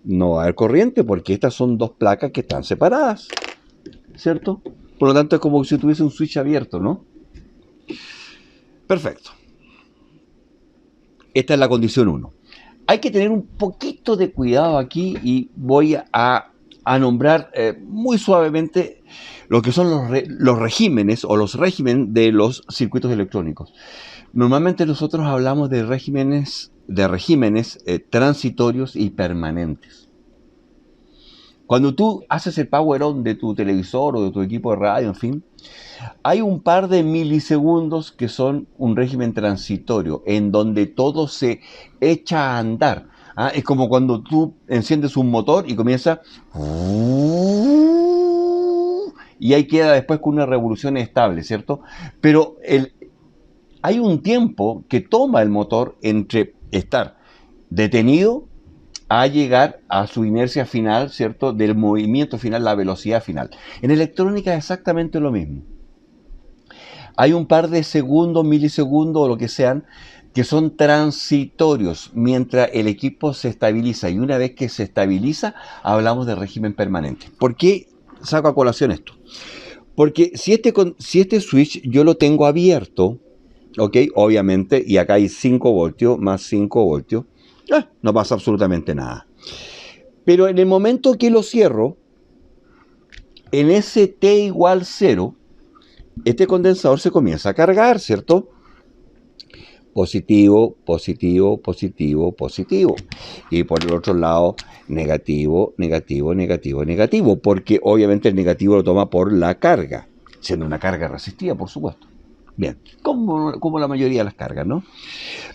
No va a haber corriente porque estas son dos placas que están separadas, ¿cierto? Por lo tanto es como si tuviese un switch abierto, ¿no? Perfecto. Esta es la condición 1. Hay que tener un poquito de cuidado aquí y voy a nombrar muy suavemente lo que son los regímenes o los regímenes de los circuitos electrónicos. Normalmente nosotros hablamos de regímenes transitorios y permanentes. Cuando tú haces el power on de tu televisor o de tu equipo de radio, en fin, hay un par de milisegundos que son un régimen transitorio, en donde todo se echa a andar. ¿Ah? Es como cuando tú enciendes un motor y comienza... Y ahí queda después con una revolución estable, ¿cierto? Pero hay un tiempo que toma el motor entre estar detenido a llegar a su inercia final, ¿cierto? Del movimiento final, la velocidad final. En electrónica es exactamente lo mismo. Hay un par de segundos, milisegundos o lo que sean, que son transitorios mientras el equipo se estabiliza. Y una vez que se estabiliza, hablamos de régimen permanente. ¿Por qué saco a colación esto? Porque si este switch yo lo tengo abierto, ¿ok? Obviamente, y acá hay 5 voltios más 5 voltios, no pasa absolutamente nada. Pero en el momento que lo cierro, en ese T igual 0, este condensador se comienza a cargar, ¿cierto? Positivo, positivo, positivo, positivo. Y por el otro lado, negativo, negativo, negativo, negativo. Porque obviamente el negativo lo toma por la carga, siendo una carga resistiva, por supuesto. Bien, como la mayoría de las cargas, ¿no?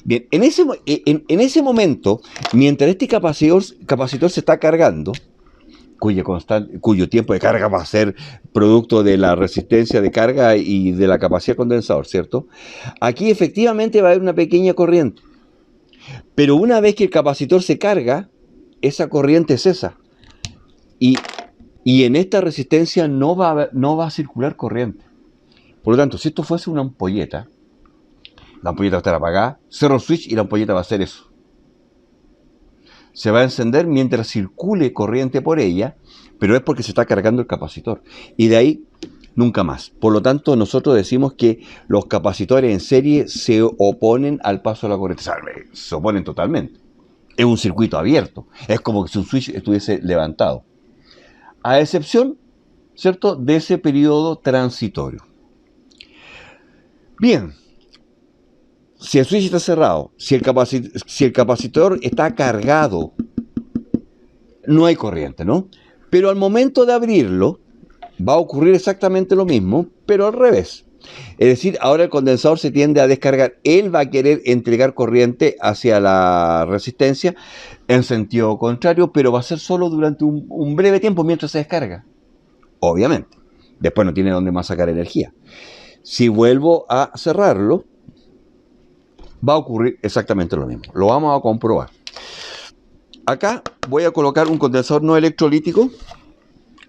Bien, en ese momento, mientras este capacitor se está cargando, cuyo tiempo de carga va a ser producto de la resistencia de carga y de la capacidad condensador, ¿cierto? Aquí efectivamente va a haber una pequeña corriente. Pero una vez que el capacitor se carga, esa corriente cesa. Y en esta resistencia no va a circular corriente. Por lo tanto, si esto fuese una ampolleta, la ampolleta va a estar apagada, cierro el switch y la ampolleta va a hacer eso. Se va a encender mientras circule corriente por ella, pero es porque se está cargando el capacitor. Y de ahí, nunca más. Por lo tanto, nosotros decimos que los capacitores en serie se oponen al paso de la corriente. O sea, se oponen totalmente. Es un circuito abierto. Es como si un switch estuviese levantado. A excepción, ¿cierto?, de ese periodo transitorio. Bien, si el switch está cerrado, si el capacitor está cargado, no hay corriente, ¿no? Pero al momento de abrirlo, va a ocurrir exactamente lo mismo, pero al revés. Es decir, ahora el condensador se tiende a descargar. Él va a querer entregar corriente hacia la resistencia en sentido contrario, pero va a ser solo durante un breve tiempo mientras se descarga. Obviamente. Después no tiene dónde más sacar energía. Si vuelvo a cerrarlo, va a ocurrir exactamente lo mismo. Lo vamos a comprobar. Acá voy a colocar un condensador no electrolítico,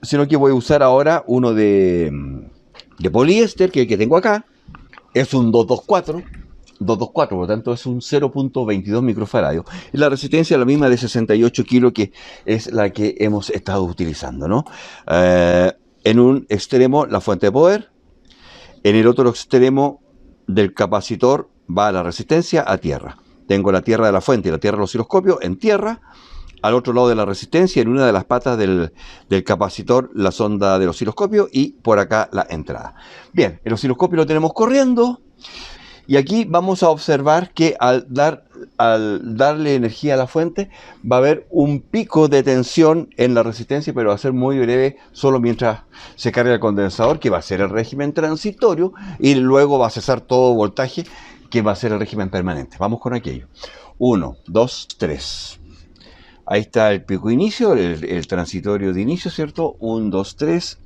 sino que voy a usar ahora uno de poliéster, que es el que tengo acá. Es un 224, por lo tanto es un 0.22 microfaradios. Y la resistencia es la misma de 68 kilos, que es la que hemos estado utilizando, ¿no? En un extremo la fuente de poder, en el otro extremo del capacitor va a la resistencia a tierra. Tengo la tierra de la fuente y la tierra del osciloscopio en tierra. Al otro lado de la resistencia, en una de las patas del capacitor, la sonda del osciloscopio y por acá la entrada. Bien, el osciloscopio lo tenemos corriendo y aquí vamos a observar que al darle energía a la fuente va a haber un pico de tensión en la resistencia, pero va a ser muy breve, solo mientras se carga el condensador, que va a ser el régimen transitorio, y luego va a cesar todo voltaje, que va a ser el régimen permanente. Vamos con aquello. 1, 2, 3. Ahí está el pico inicio, el transitorio de inicio, ¿cierto? 1, 2, 3,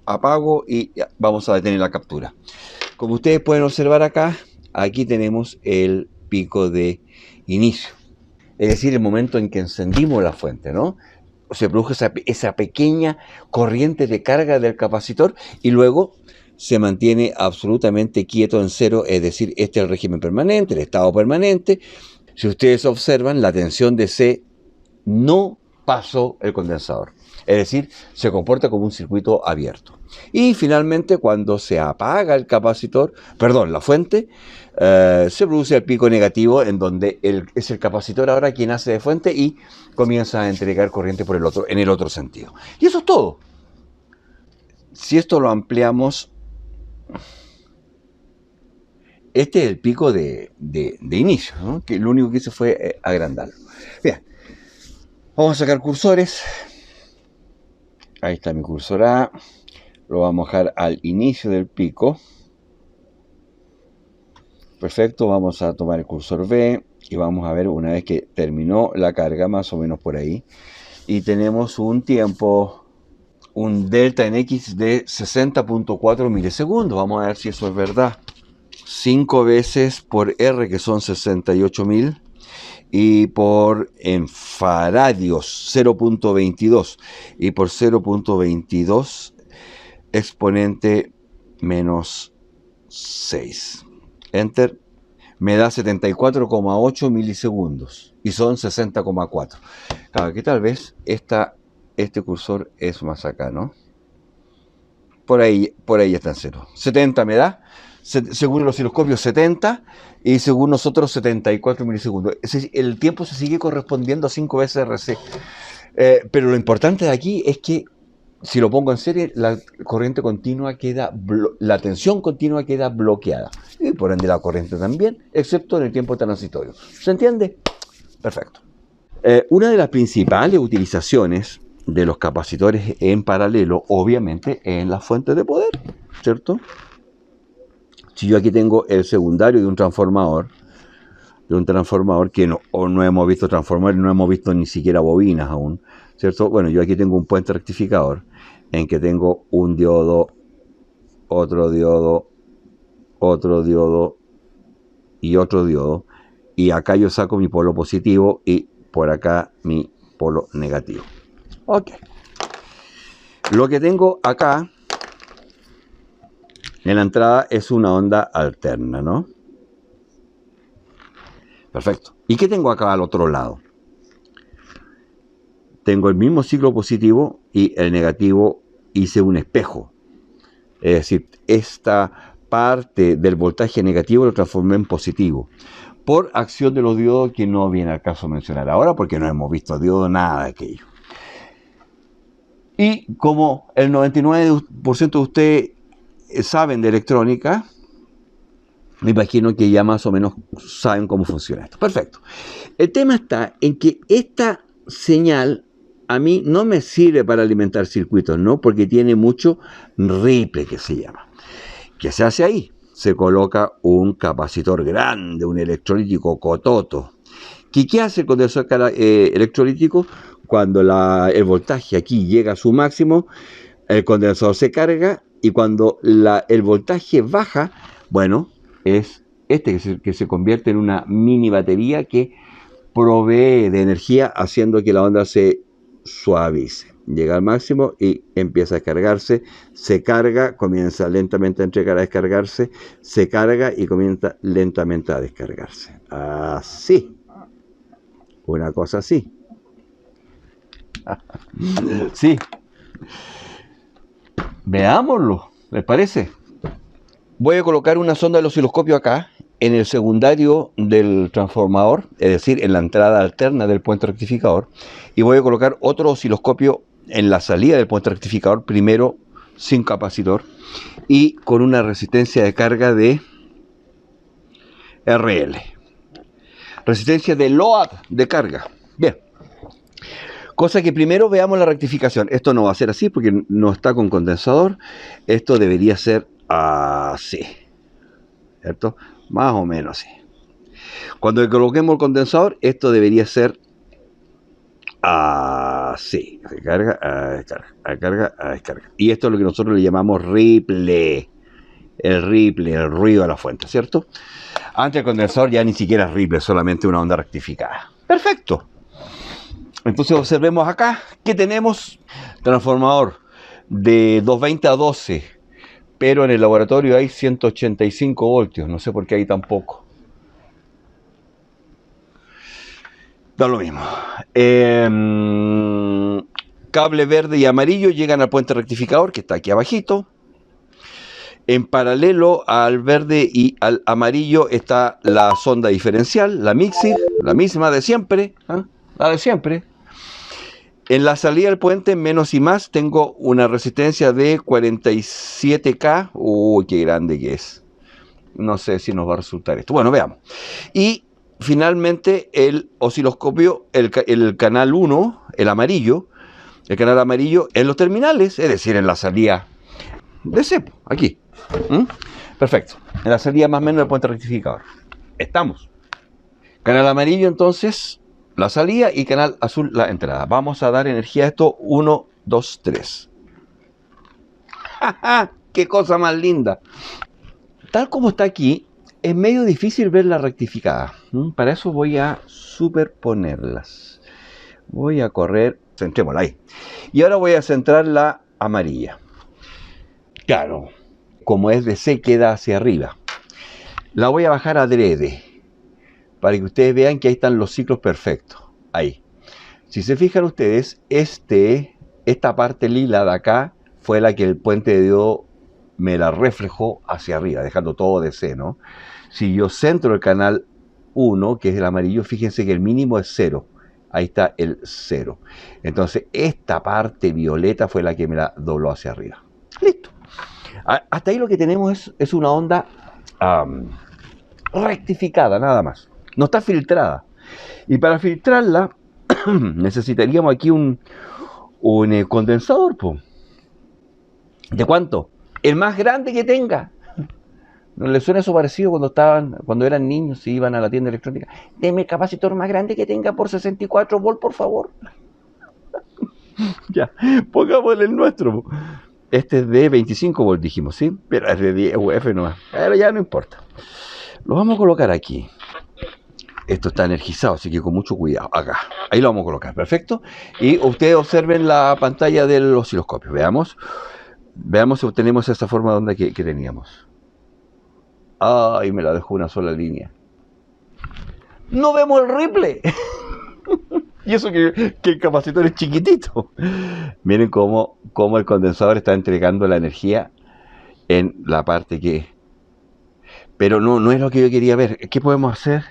apago y vamos a detener la captura. Como ustedes pueden observar acá, aquí tenemos el pico de inicio. Es decir, el momento en que encendimos la fuente, ¿no? Se produjo esa pequeña corriente de carga del capacitor y luego se mantiene absolutamente quieto en cero, es decir, este es el régimen permanente, el estado permanente. Si ustedes observan, la tensión de C no pasó el condensador, es decir, se comporta como un circuito abierto. Y finalmente, cuando se apaga el capacitor, perdón, la fuente, se produce el pico negativo, en donde es el capacitor ahora quien hace de fuente y comienza a entregar corriente en el otro sentido. Y eso es todo. Si esto lo ampliamos, este es el pico de inicio, ¿no? Que lo único que hice fue agrandarlo. Bien. Vamos a sacar cursores. Ahí está mi cursor A. Lo vamos a dejar al inicio del pico. Perfecto. Vamos a tomar el cursor B. Y vamos a ver una vez que terminó la carga, más o menos por ahí. Y tenemos un tiempo, un delta en X de 60.4 milisegundos. Vamos a ver si eso es verdad. 5 veces por R, que son 68.000. Y por en faradios 0.22 y por 0.22 exponente menos 6. Enter. Me da 74,8 milisegundos y son 60,4. Claro, que tal vez este cursor es más acá, ¿no? Por ahí está en 0. 70 me da. Según el osciloscopio 70 y según nosotros 74 milisegundos. El tiempo se sigue correspondiendo a 5 veces RC. Pero lo importante de aquí es que si lo pongo en serie, la corriente continua la tensión continua queda bloqueada. Y por ende la corriente también, excepto en el tiempo transitorio. ¿Se entiende? Perfecto. Una de las principales utilizaciones de los capacitores en paralelo, obviamente, en las fuentes de poder, ¿cierto? Si yo aquí tengo el secundario de un transformador que no hemos visto transformadores, no hemos visto ni siquiera bobinas aún, ¿cierto? Bueno, yo aquí tengo un puente rectificador en que tengo un diodo, otro diodo, otro diodo y otro diodo, y acá yo saco mi polo positivo y por acá mi polo negativo. Ok. Lo que tengo acá en la entrada es una onda alterna, ¿no? Perfecto. ¿Y qué tengo acá al otro lado? Tengo el mismo ciclo positivo y el negativo hice un espejo. Es decir, esta parte del voltaje negativo lo transformé en positivo por acción de los diodos, que no viene al caso mencionar ahora porque no hemos visto diodo, nada de aquello. Y como el 99% de ustedes saben de electrónica, me imagino que ya más o menos saben cómo funciona esto. Perfecto. El tema está en que esta señal a mí no me sirve para alimentar circuitos, ¿no? Porque tiene mucho ripple, que se llama. ¿Qué se hace ahí? Se coloca un capacitor grande, un electrolítico cototo. ¿Qué hace el condensador electrolítico? Cuando el voltaje aquí llega a su máximo, el condensador se carga, y cuando el voltaje baja, bueno, es que se convierte en una mini batería que provee de energía, haciendo que la onda se suavice. Llega al máximo y empieza a descargarse, se carga, comienza lentamente a entregar a descargarse, se carga y comienza lentamente a descargarse. Así. Una cosa así. Sí. Veámoslo, ¿les parece? Voy a colocar una sonda del osciloscopio acá, en el secundario del transformador, es decir, en la entrada alterna del puente rectificador, y voy a colocar otro osciloscopio en la salida del puente rectificador, primero sin capacitor y con una resistencia de carga de RL. Resistencia de load de carga. Bien. Cosa que primero veamos la rectificación. Esto no va a ser así porque no está con condensador. Esto debería ser así. ¿Cierto? Más o menos así. Cuando coloquemos el condensador, esto debería ser así. Carga, descarga, descarga. Y esto es lo que nosotros le llamamos ripple. El ripple, el ruido de la fuente, ¿cierto? Antes el condensador ya ni siquiera es ripple, solamente una onda rectificada. Perfecto. Entonces observemos acá que tenemos transformador de 220 a 12, pero en el laboratorio hay 185 voltios, no sé por qué hay tan poco. Da lo mismo. Cable verde y amarillo llegan al puente rectificador que está aquí abajito. En paralelo al verde y al amarillo está la sonda diferencial, la Mixir, la misma de siempre, ¿eh? La de siempre. En la salida del puente, menos y más, tengo una resistencia de 47K. Uy, qué grande que es. No sé si nos va a resultar esto. Bueno, veamos. Y finalmente el osciloscopio, el canal 1, el amarillo, el canal amarillo en los terminales, es decir, en la salida de cepo, aquí. Perfecto. En la salida más o menos del puente rectificador. Estamos. Canal amarillo entonces la salida y canal azul la entrada. Vamos a dar energía a esto. 1, 2, 3. ¡Qué cosa más linda! Tal como está aquí, es medio difícil ver la rectificada. Para eso voy a superponerlas. Voy a correr, centrémosla ahí. Y ahora voy a centrar la amarilla. Claro, como es DC, queda hacia arriba. La voy a bajar adrede, para que ustedes vean que ahí están los ciclos perfectos. Ahí. Si se fijan ustedes, esta parte lila de acá fue la que el puente de diodo me la reflejó hacia arriba, dejando todo DC, ¿no? Si yo centro el canal 1, que es el amarillo, fíjense que el mínimo es 0. Ahí está el 0. Entonces, esta parte violeta fue la que me la dobló hacia arriba. Listo. Hasta ahí lo que tenemos es una onda rectificada, nada más. No está filtrada. Y para filtrarla necesitaríamos aquí un condensador. ¿De cuánto? El más grande que tenga. ¿No les suena eso parecido cuando eran niños y iban a la tienda electrónica? Deme el capacitor más grande que tenga por 64 volts, por favor. Ya, pongámosle el nuestro. Este es de 25 volts, dijimos, ¿sí? Pero es de 10 UF nomás. Pero ya no importa. Lo vamos a colocar aquí. Esto está energizado, así que con mucho cuidado. Acá. Ahí lo vamos a colocar. Perfecto. Y ustedes observen la pantalla del osciloscopio. Veamos si obtenemos esa forma de onda que teníamos. Ay, me la dejó una sola línea. ¡No vemos el ripple! Y eso que el capacitor es chiquitito. Miren cómo el condensador está entregando la energía en la parte que... Pero no es lo que yo quería ver. ¿Qué podemos hacer?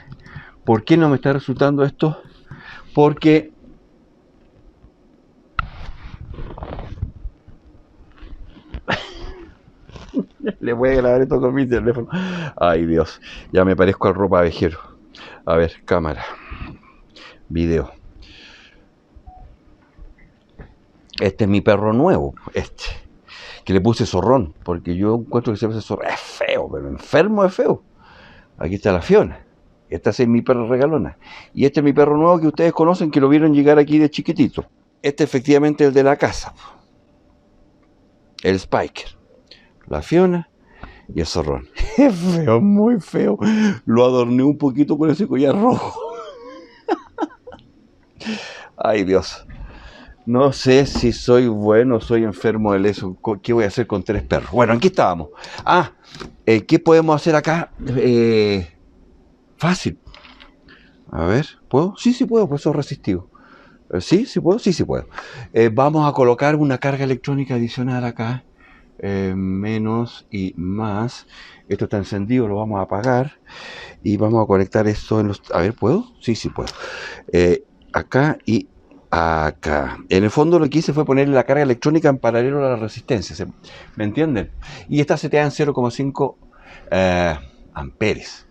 ¿Por qué no me está resultando esto? Porque... Le voy a grabar esto con mi teléfono. Ay, Dios. Ya me parezco al ropa vejero. A ver, cámara. Video. Este es mi perro nuevo, que le puse zorrón, porque yo encuentro que se llama zorrón. Es feo, pero enfermo es feo. Aquí está la Fiona. Esta es mi perra regalona. Y este es mi perro nuevo que ustedes conocen, que lo vieron llegar aquí de chiquitito. Este efectivamente es el de la casa. El Spiker. La Fiona y el zorrón. Es feo, muy feo. Lo adorné un poquito con ese collar rojo. Ay, Dios. No sé si soy bueno o soy enfermo de eso. ¿Qué voy a hacer con 3 perros? Bueno, aquí estábamos. ¿Qué podemos hacer acá? Fácil. A ver, ¿puedo? Sí puedo, pues eso es resistivo. ¿Sí puedo? Sí puedo. Vamos a colocar una carga electrónica adicional acá. menos y más. Esto está encendido, lo vamos a apagar y vamos a conectar esto en los... A ver, ¿puedo? Sí, sí puedo. Acá y acá. En el fondo lo que hice fue poner la carga electrónica en paralelo a la resistencia. ¿Me entienden? Y esta seteada en 0,5 amperes.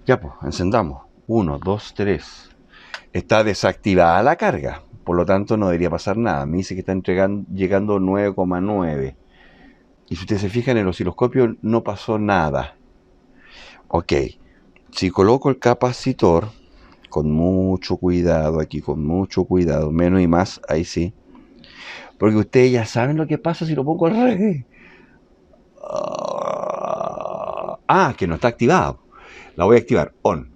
Ya pues, encendamos. 1, 2, 3. Está desactivada la carga. Por lo tanto no debería pasar nada. Me dice que está llegando 9,9. Y si ustedes se fijan en el osciloscopio no pasó nada. Ok. Si coloco el capacitor con mucho cuidado aquí, con mucho cuidado, menos y más, ahí sí. Porque ustedes ya saben lo que pasa si lo pongo al revés. Que no está activado. La voy a activar. On.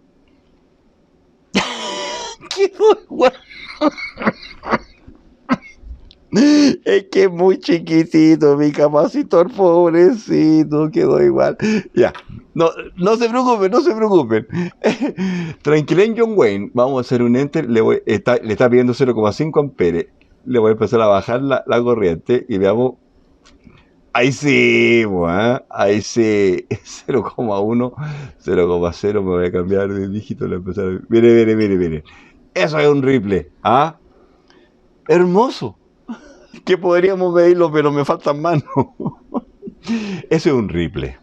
Quedó igual. Es que es muy chiquitito mi capacitor, pobrecito, quedó igual. Ya, no se preocupen, no se preocupen. Tranquilen, John Wayne. Vamos a hacer un enter. Le está pidiendo 0,5 amperes. Le voy a empezar a bajar la corriente y veamos. Ahí sí, ahí sí. 0,1, 0,0. Me voy a cambiar de dígito. Mire. Eso es un ripple. Hermoso. Que podríamos medirlo, pero me faltan manos. Eso es un ripple.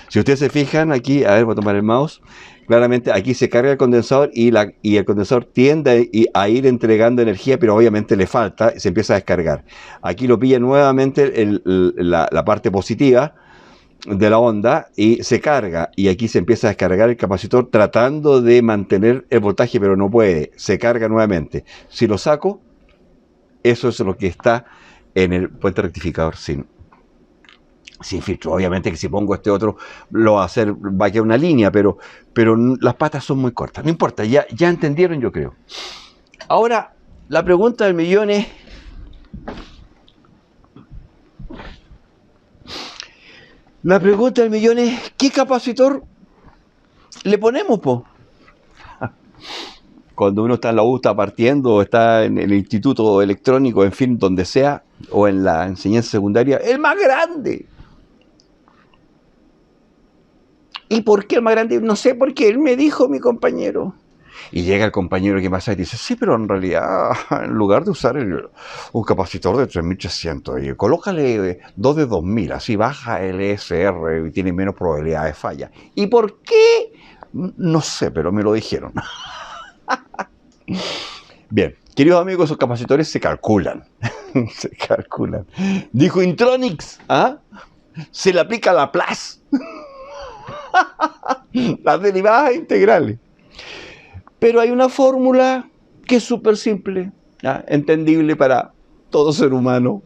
Si ustedes se fijan aquí, a ver, voy a tomar el mouse. Claramente aquí se carga el condensador y el condensador tiende a ir entregando energía, pero obviamente le falta y se empieza a descargar. Aquí lo pilla nuevamente la parte positiva de la onda y se carga. Y aquí se empieza a descargar el capacitor tratando de mantener el voltaje, pero no puede. Se carga nuevamente. Si lo saco, eso es lo que está en el puente rectificador sin filtro. Obviamente que si pongo este otro va a quedar una línea, pero las patas son muy cortas. No importa, ya entendieron, yo creo. Ahora, la pregunta del millón es... ¿qué capacitor le ponemos, po? Cuando uno está en la U, está partiendo, o está en el instituto electrónico, en fin, donde sea, o en la enseñanza secundaria, el más grande. ¿Y por qué el más grande? No sé, porque él me dijo, mi compañero. Y llega el compañero que pasa y dice, sí, pero en realidad, en lugar de usar un capacitor de 3300, colócale 2 de 2000, así baja el ESR y tiene menos probabilidad de falla. ¿Y por qué? No sé, pero me lo dijeron. Bien, queridos amigos, esos capacitores se calculan. Se calculan. Dijo Intronics, se le aplica la Laplace. Las derivadas integrales. Pero hay una fórmula que es súper simple, entendible para todo ser humano,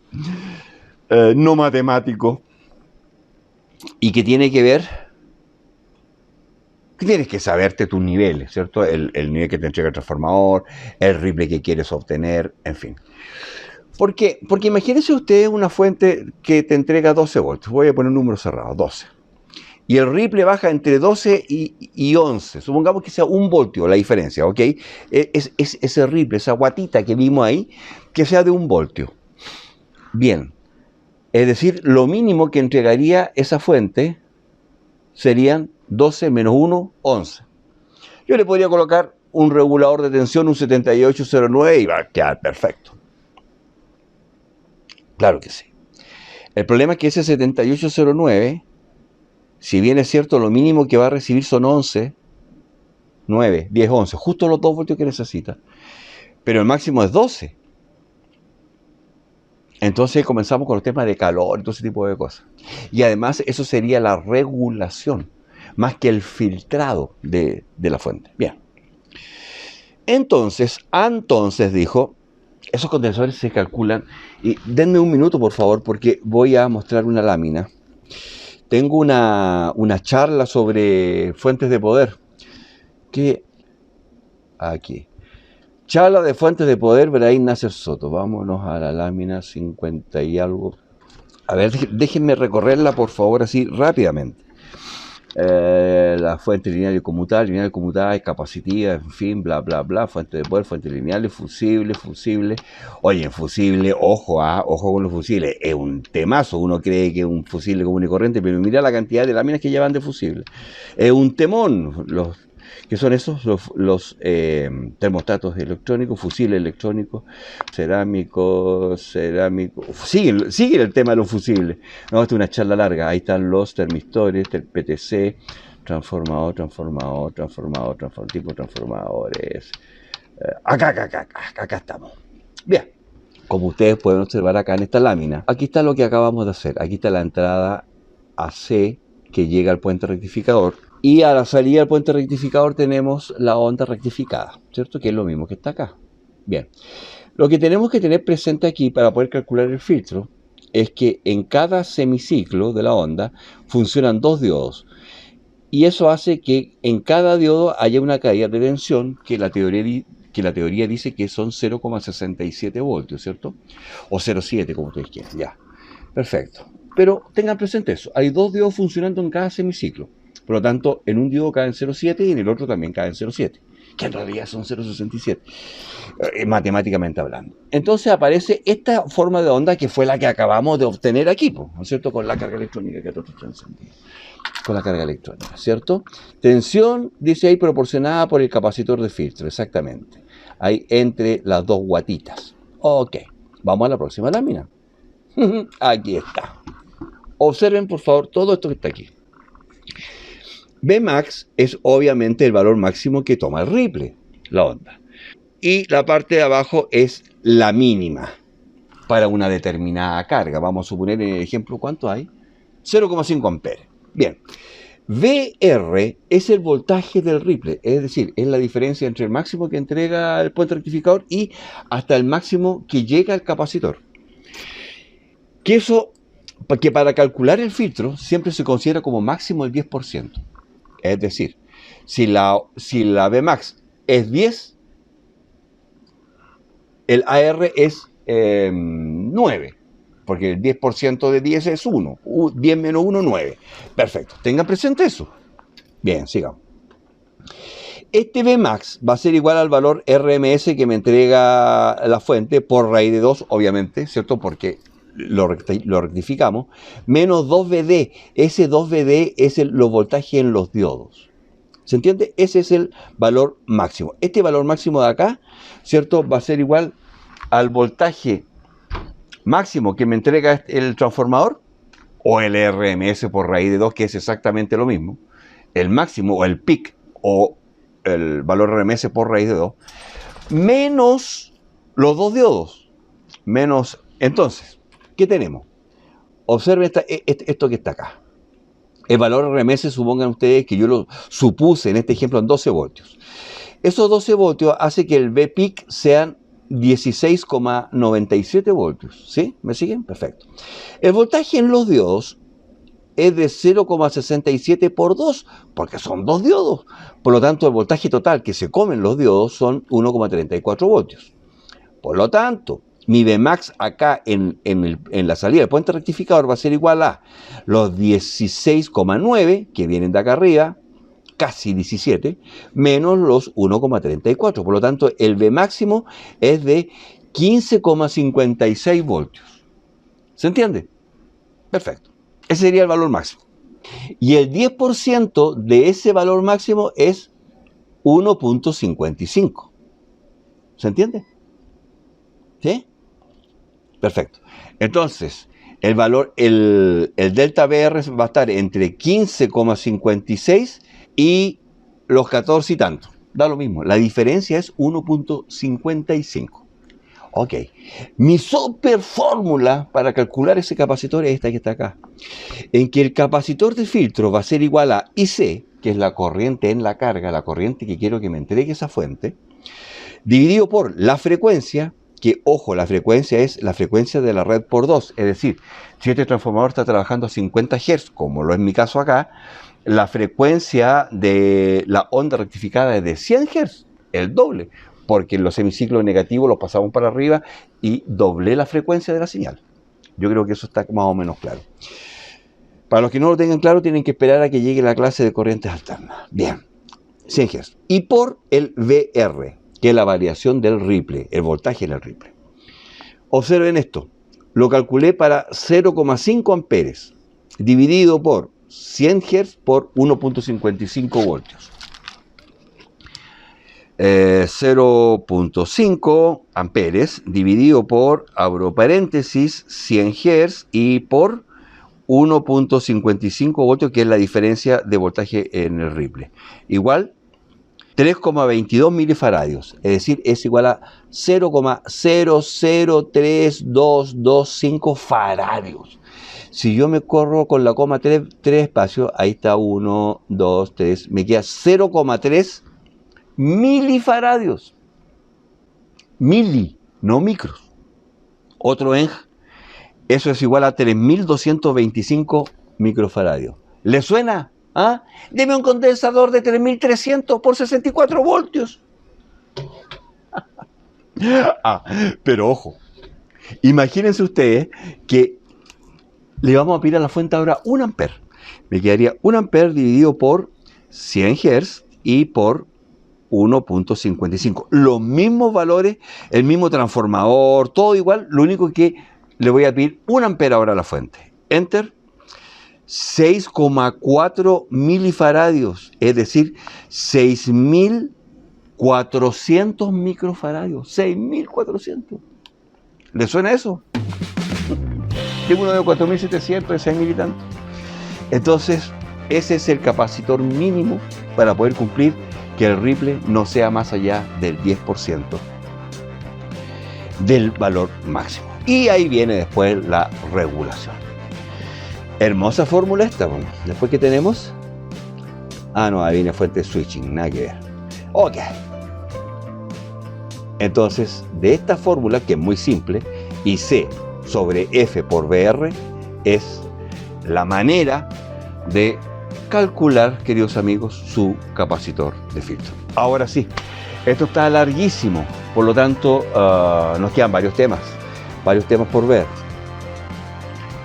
no matemático, y que tiene que ver... Tienes que saberte tus niveles, ¿cierto? El nivel que te entrega el transformador, el ripple que quieres obtener, en fin. Porque imagínense ustedes una fuente que te entrega 12 voltios. Voy a poner un número cerrado, 12. Y el ripple baja entre 12 y 11. Supongamos que sea 1 voltio la diferencia, ¿ok? Es ese ripple, esa guatita que vimos ahí, que sea de 1 voltio. Bien. Es decir, lo mínimo que entregaría esa fuente serían 12 menos 1, 11. Yo le podría colocar un regulador de tensión, un 7809, y va a quedar perfecto. Claro que sí. El problema es que ese 7809, si bien es cierto, lo mínimo que va a recibir son 11, 9, 10, 11, justo los 2 voltios que necesita. Pero el máximo es 12. Entonces comenzamos con los temas de calor y todo ese tipo de cosas. Y además eso sería la regulación, más que el filtrado de la fuente. Bien. Entonces dijo, esos condensadores se calculan, y denme un minuto por favor, porque voy a mostrar una lámina. Tengo una charla sobre fuentes de poder, que aquí, charla de fuentes de poder, Brahim Nasser Soto. Vámonos a la lámina 50 y algo. A ver, déjenme recorrerla por favor así rápidamente. La fuente lineal y conmutada y capacitiva, en fin, bla, bla, bla, fuente de poder, fuente lineal, fusible. Oye, fusible, ojo, ojo con los fusibles, es un temazo, uno cree que es un fusible común y corriente, pero mira la cantidad de láminas que llevan de fusible. Es un temón, ¿qué son esos? Los termostatos electrónicos, fusibles electrónicos, cerámicos, sigue el tema de los fusibles. No, esta es una charla larga, ahí están los termistores, PTC, tipo transformadores. Acá estamos. Bien, como ustedes pueden observar acá en esta lámina, aquí está lo que acabamos de hacer. Aquí está la entrada AC que llega al puente rectificador. Y a la salida del puente rectificador tenemos la onda rectificada, ¿cierto? Que es lo mismo que está acá. Bien, lo que tenemos que tener presente aquí para poder calcular el filtro es que en cada semiciclo de la onda funcionan dos diodos. Y eso hace que en cada diodo haya una caída de tensión que la teoría dice que son 0,67 voltios, ¿cierto? O 0,7 como ustedes quieran, ya. Perfecto. Pero tengan presente eso, hay dos diodos funcionando en cada semiciclo. Por lo tanto, en un diodo caen 0,7 y en el otro también caen 0,7, que en realidad son 0,67, matemáticamente hablando. Entonces aparece esta forma de onda que fue la que acabamos de obtener aquí, ¿no es cierto? Con la carga electrónica que nosotros encendimos. Con la carga electrónica, ¿cierto? Tensión, dice ahí, proporcionada por el capacitor de filtro, exactamente. Ahí entre las dos guatitas. Ok, vamos a la próxima lámina. Aquí está. Observen, por favor, todo esto que está aquí. Bmax es obviamente el valor máximo que toma el ripple, la onda. Y la parte de abajo es la mínima para una determinada carga. Vamos a suponer en el ejemplo, ¿cuánto hay? 0,5 amperes. Bien. VR es el voltaje del ripple, es decir, es la diferencia entre el máximo que entrega el puente rectificador y hasta el máximo que llega al capacitor. Que para calcular el filtro siempre se considera como máximo el 10%. Es decir, si la Vmax es 10, el AR es 9, porque el 10% de 10 es 1. 10 menos 1, 9. Perfecto, tengan presente eso. Bien, sigamos. Este Vmax va a ser igual al valor RMS que me entrega la fuente por raíz de 2, obviamente, ¿cierto? Porque lo rectificamos, menos 2VD. Ese 2VD es los voltajes en los diodos. ¿Se entiende? Ese es el valor máximo. Este valor máximo de acá, ¿cierto? Va a ser igual al voltaje máximo que me entrega el transformador, o el RMS por raíz de 2, que es exactamente lo mismo. El máximo, o el peak, o el valor RMS por raíz de 2, menos los dos diodos. Menos, entonces, ¿qué tenemos? Observen esto que está acá. El valor RMS, supongan ustedes que yo lo supuse en este ejemplo en 12 voltios. Esos 12 voltios hace que el Vpeak sean 16,97 voltios. ¿Sí? ¿Me siguen? Perfecto. El voltaje en los diodos es de 0,67 por 2, porque son dos diodos. Por lo tanto, el voltaje total que se comen los diodos son 1,34 voltios. Por lo tanto, mi Vmax acá en la salida del puente rectificador va a ser igual a los 16,9 que vienen de acá arriba, casi 17, menos los 1,34. Por lo tanto, el V máximo es de 15,56 voltios. ¿Se entiende? Perfecto. Ese sería el valor máximo. Y el 10% de ese valor máximo es 1,55. ¿Se entiende? ¿Sí? Perfecto. Entonces, el valor, el delta VR va a estar entre 15,56 y los 14 y tanto. Da lo mismo. La diferencia es 1,55. Ok. Mi super fórmula para calcular ese capacitor es esta que está acá. En que el capacitor de filtro va a ser igual a IC, que es la corriente en la carga, la corriente que quiero que me entregue esa fuente, dividido por la frecuencia, que, ojo, la frecuencia es la frecuencia de la red por 2. Es decir, si este transformador está trabajando a 50 Hz, como lo es mi caso acá, la frecuencia de la onda rectificada es de 100 Hz, el doble, porque los semiciclos negativos los pasamos para arriba y doblé la frecuencia de la señal. Yo creo que eso está más o menos claro. Para los que no lo tengan claro, tienen que esperar a que llegue la clase de corrientes alternas. Bien, 100 Hz. Y por el VR, que es la variación del ripple, el voltaje en el ripple. Observen esto. Lo calculé para 0,5 amperes, dividido por 100 Hz por 1.55 voltios. 0.5 amperes dividido por, abro paréntesis, 100 Hz y por 1.55 voltios, que es la diferencia de voltaje en el ripple. Igual 3,22 milifaradios, es decir, es igual a 0,003225 faradios. Si yo me corro con la coma 3 espacios, ahí está 1, 2, 3, me queda 0,3 milifaradios. Mili, no micros. Otro ENG, eso es igual a 3.225 microfaradios. ¿Le suena? ¿Ah? Deme un condensador de 3.300 por 64 voltios. Pero ojo, imagínense ustedes que le vamos a pedir a la fuente ahora 1 amper. Me quedaría 1 amper dividido por 100 Hz y por 1.55. Los mismos valores, el mismo transformador, todo igual. Lo único que le voy a pedir 1 amper ahora a la fuente. Enter. 6,4 milifaradios, es decir, 6.400 microfaradios. 6.400. ¿Le suena eso? Tengo uno de 4.700, de 6.000 y tanto. Entonces, ese es el capacitor mínimo para poder cumplir que el ripple no sea más allá del 10% del valor máximo. Y ahí viene después la regulación. Hermosa fórmula esta. Después, ¿qué tenemos? No, ahí viene fuente switching, nada que ver. Ok. Entonces, de esta fórmula, que es muy simple, y C sobre F por VR, es la manera de calcular, queridos amigos, su capacitor de filtro. Ahora sí, esto está larguísimo, por lo tanto, nos quedan varios temas por ver.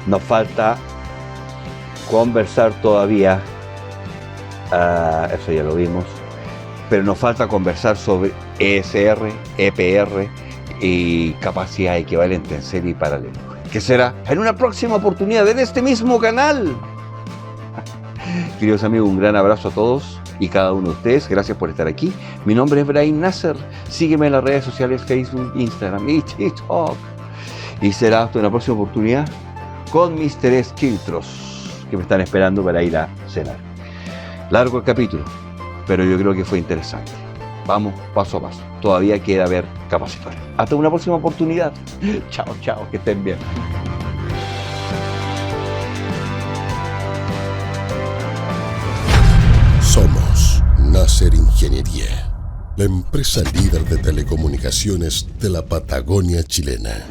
Nos falta conversar todavía, eso ya lo vimos, pero nos falta conversar sobre ESR, EPR y capacidad equivalente en serie y paralelo, que será en una próxima oportunidad en este mismo canal. Queridos amigos, un gran abrazo a todos y cada uno de ustedes. Gracias por estar aquí. Mi nombre es Brahim Nasser. Sígueme en las redes sociales Facebook, Instagram y TikTok. Y será hasta una próxima oportunidad con mis 3 filtros que me están esperando para ir a cenar. Largo el capítulo, pero yo creo que fue interesante. Vamos paso a paso. Todavía queda ver capacitores. Hasta una próxima oportunidad. Chao, chao, que estén bien.
Somos Nasser Ingeniería, la empresa líder de telecomunicaciones de la Patagonia chilena.